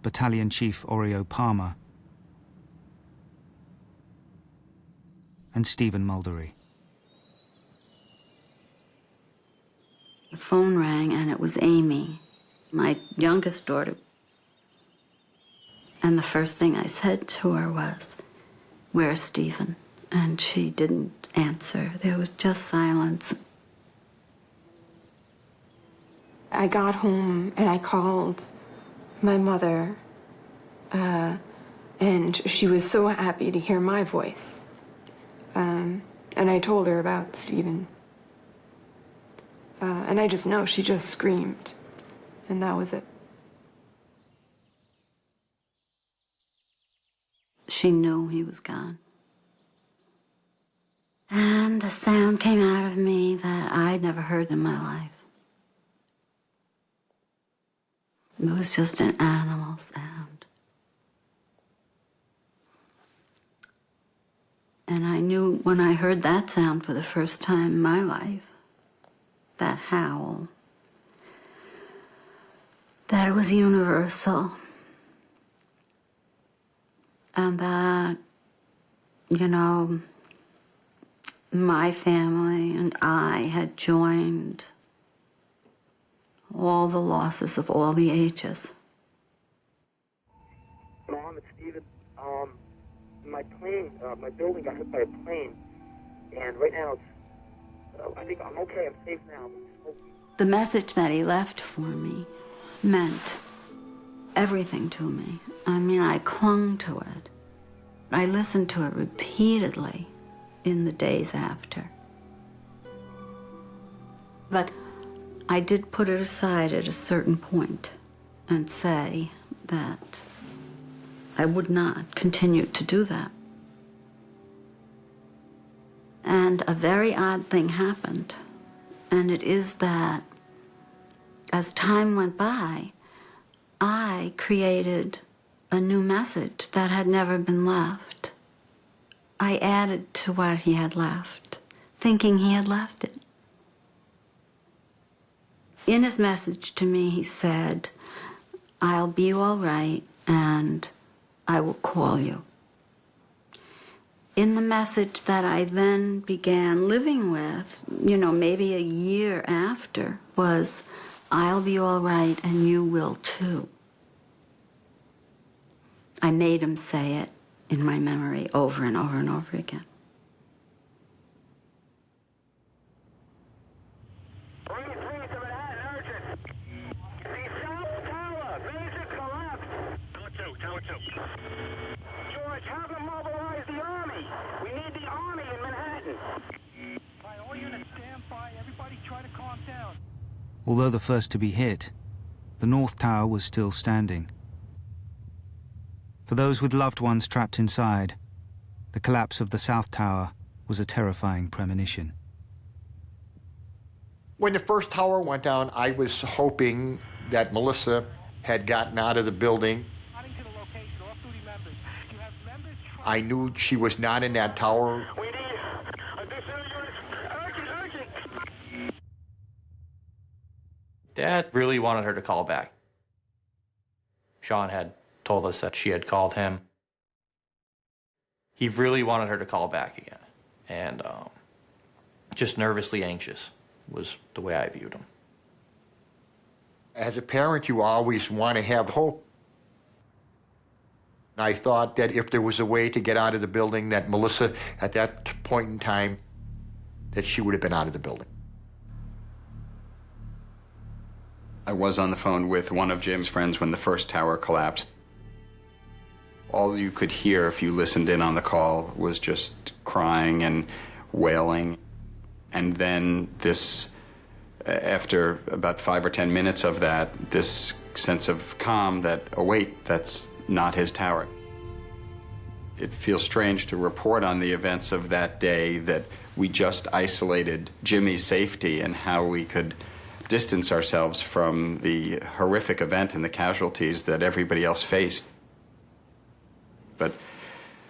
Battalion Chief Oreo Palmer, and Stephen Muldery. The phone rang, and it was Amy, my youngest daughter. And the first thing I said to her was, "Where's Stephen?" And she didn't answer. There was just silence. I got home and I called my mother, and she was so happy to hear my voice. And I told her about Stephen. And I just know she just screamed, and that was it. She knew he was gone. And a sound came out of me that I'd never heard in my life. It was just an animal sound. And I knew when I heard that sound for the first time in my life, that howl, that it was universal. And that, you know, my family and I had joined all the losses of all the ages. Mom, it's Stephen. My plane, my building got hit by a plane, and right now I think I'm okay. I'm safe now. The message that he left for me meant everything to me. I mean, I clung to it. I listened to it repeatedly in the days after. But I did put it aside at a certain point and say that I would not continue to do that. And a very odd thing happened, and it is that as time went by, I created a new message that had never been left. I added to what he had left, thinking he had left it. In his message to me, he said, "I'll be all right, and I will call you." In the message that I then began living with, you know, maybe a year after, was, "I'll be all right, and you will too." I made him say it in my memory over and over and over again. George, have them mobilize the army. We need the army in Manhattan. All units stand by. Everybody try to calm down. Although the first to be hit, the North Tower was still standing. For those with loved ones trapped inside, the collapse of the South Tower was a terrifying premonition. When the first tower went down, I was hoping that Melissa had gotten out of the building. I knew she was not in that tower. We need additional units. Urgent. Dad really wanted her to call back. Sean had told us that she had called him. He really wanted her to call back again. And just nervously anxious was the way I viewed him. As a parent, you always want to have hope. I thought that if there was a way to get out of the building, that Melissa, at that point in time, that she would have been out of the building. I was on the phone with one of Jim's friends when the first tower collapsed. All you could hear if you listened in on the call was just crying and wailing. And then this, after about 5 or 10 minutes of that, this sense of calm that, oh wait, that's not his tower. It feels strange to report on the events of that day, that we just isolated Jimmy's safety and how we could distance ourselves from the horrific event and the casualties that everybody else faced. But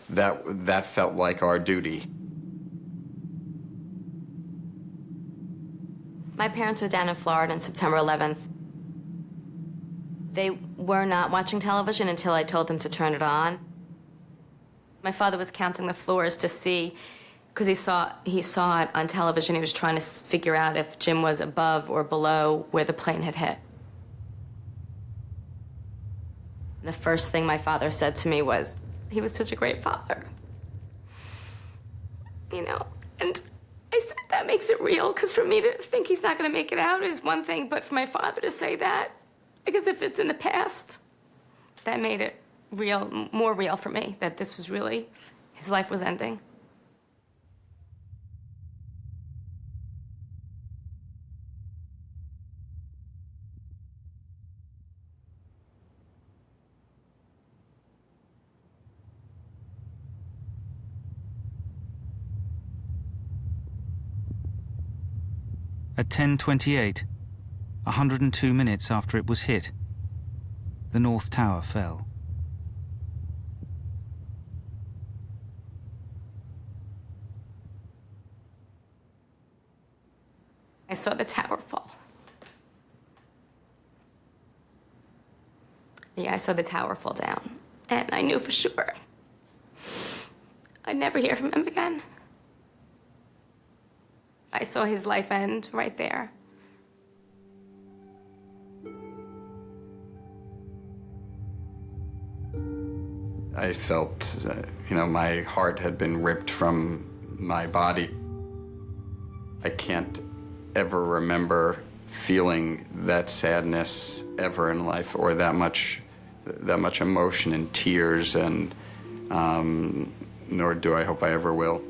that felt like our duty. My parents were down in Florida on September 11th. They were not watching television until I told them to turn it on. My father was counting the floors to see, because he saw it on television. He was trying to figure out if Jim was above or below where the plane had hit. And the first thing my father said to me was, he was such a great father. You know, and I said, that makes it real, because for me to think he's not going to make it out is one thing, but for my father to say that, because if it's in the past, that made it real, more real for me, that this was really, his life was ending. At 10:28, 102 minutes after it was hit, the North Tower fell. I saw the tower fall. Yeah, I saw the tower fall down. And I knew for sure I'd never hear from him again. I saw his life end right there. I felt, my heart had been ripped from my body. I can't ever remember feeling that sadness ever in life, or that much emotion and tears, and nor do I hope I ever will.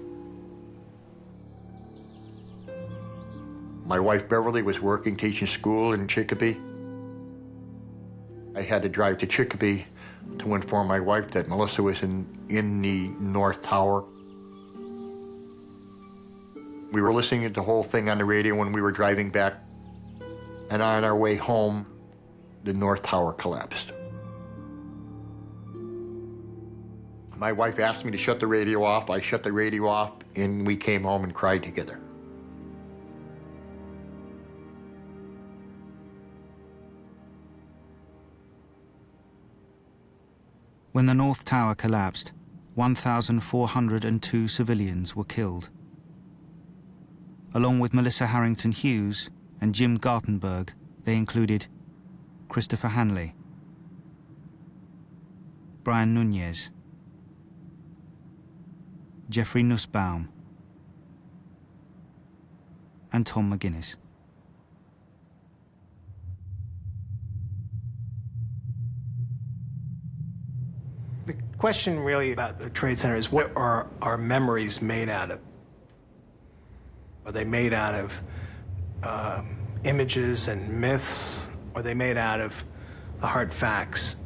My wife Beverly was working, teaching school in Chicopee. I had to drive to Chicopee to inform my wife that Melissa was in the North Tower. We were listening to the whole thing on the radio when we were driving back, and on our way home, the North Tower collapsed. My wife asked me to shut the radio off. I shut the radio off, and we came home and cried together. When the North Tower collapsed, 1,402 civilians were killed. Along with Melissa Harrington Hughes and Jim Gartenberg, they included Christopher Hanley, Brian Nunez, Jeffrey Nussbaum, and Tom McGuinness. The question really about the Trade Center is, what are our memories made out of? Are they made out of images and myths? Are they made out of the hard facts?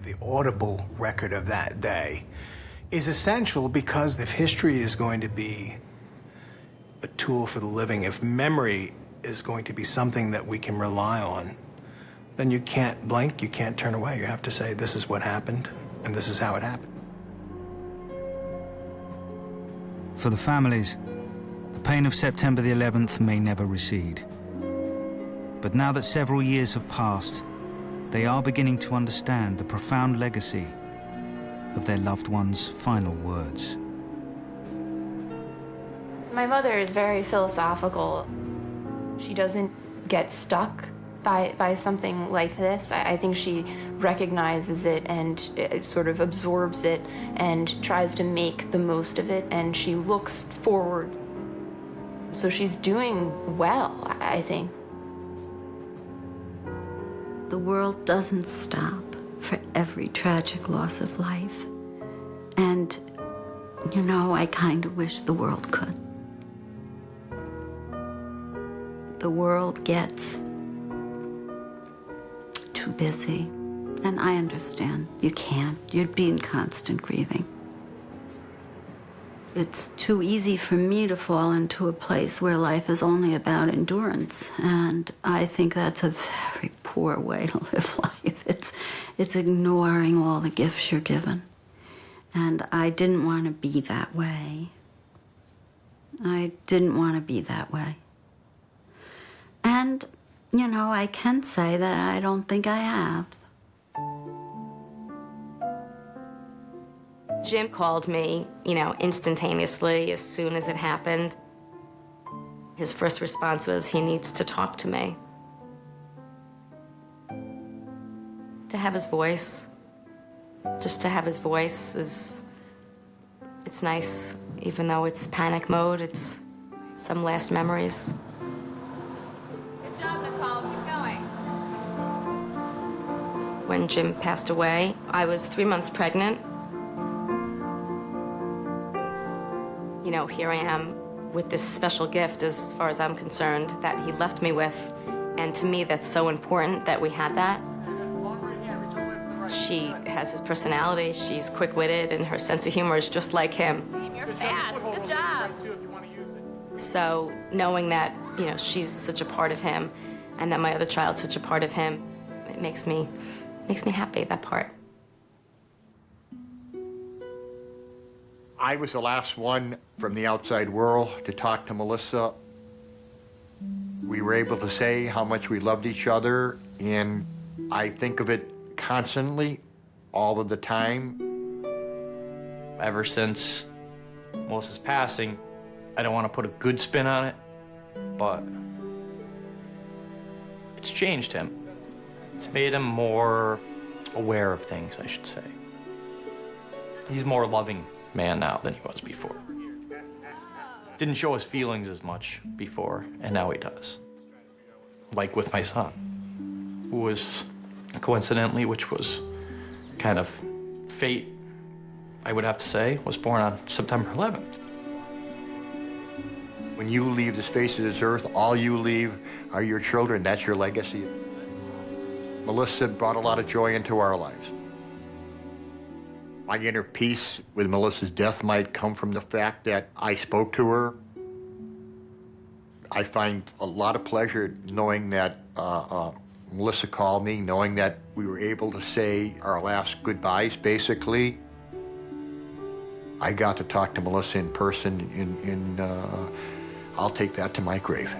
The audible record of that day is essential, because if history is going to be a tool for the living, if memory is going to be something that we can rely on, then you can't blink, you can't turn away. You have to say, this is what happened, and this is how it happened. For the families, the pain of September the 11th may never recede. But now that several years have passed, they are beginning to understand the profound legacy of their loved ones' final words. My mother is very philosophical. She doesn't get stuck by something like this. I think she recognizes it and sort of absorbs it and tries to make the most of it, and she looks forward. So she's doing well, I think. The world doesn't stop for every tragic loss of life. And, you know, I kind of wish the world could. The world gets too busy. And I understand. You can't. You'd be in constant grieving. It's too easy for me to fall into a place where life is only about endurance. And I think that's a very poor way to live life. It's ignoring all the gifts you're given. And I didn't want to be that way. I didn't want to be that way. And, you know, I can say that I don't think I have. Jim called me, you know, instantaneously as soon as it happened. His first response was, he needs to talk to me. To have his voice, just to have his voice it's nice. Even though it's panic mode, it's some last memories. Good job, Nicole. Keep going. When Jim passed away, I was 3 months pregnant. You know, here I am with this special gift, as far as I'm concerned, that he left me with. And to me, that's so important that we had that. She has his personality, she's quick-witted, and her sense of humor is just like him. You're fast. Good job. So knowing that, you know, she's such a part of him, and that my other child's such a part of him, it makes me happy, that part. I was the last one from the outside world to talk to Melissa. We were able to say how much we loved each other, and I think of it constantly, all of the time. Ever since Melissa's passing, I don't want to put a good spin on it, but it's changed him. It's made him more aware of things, I should say. He's a more loving man now than he was before. Didn't show his feelings as much before, and now he does. Like with my son, who was, coincidentally, which was kind of fate, I would have to say, was born on September 11th. When you leave the face of this earth, all you leave are your children. That's your legacy. Melissa brought a lot of joy into our lives. My inner peace with Melissa's death might come from the fact that I spoke to her. I find a lot of pleasure knowing that Melissa called me, knowing that we were able to say our last goodbyes, basically. I got to talk to Melissa in person, I'll take that to my grave.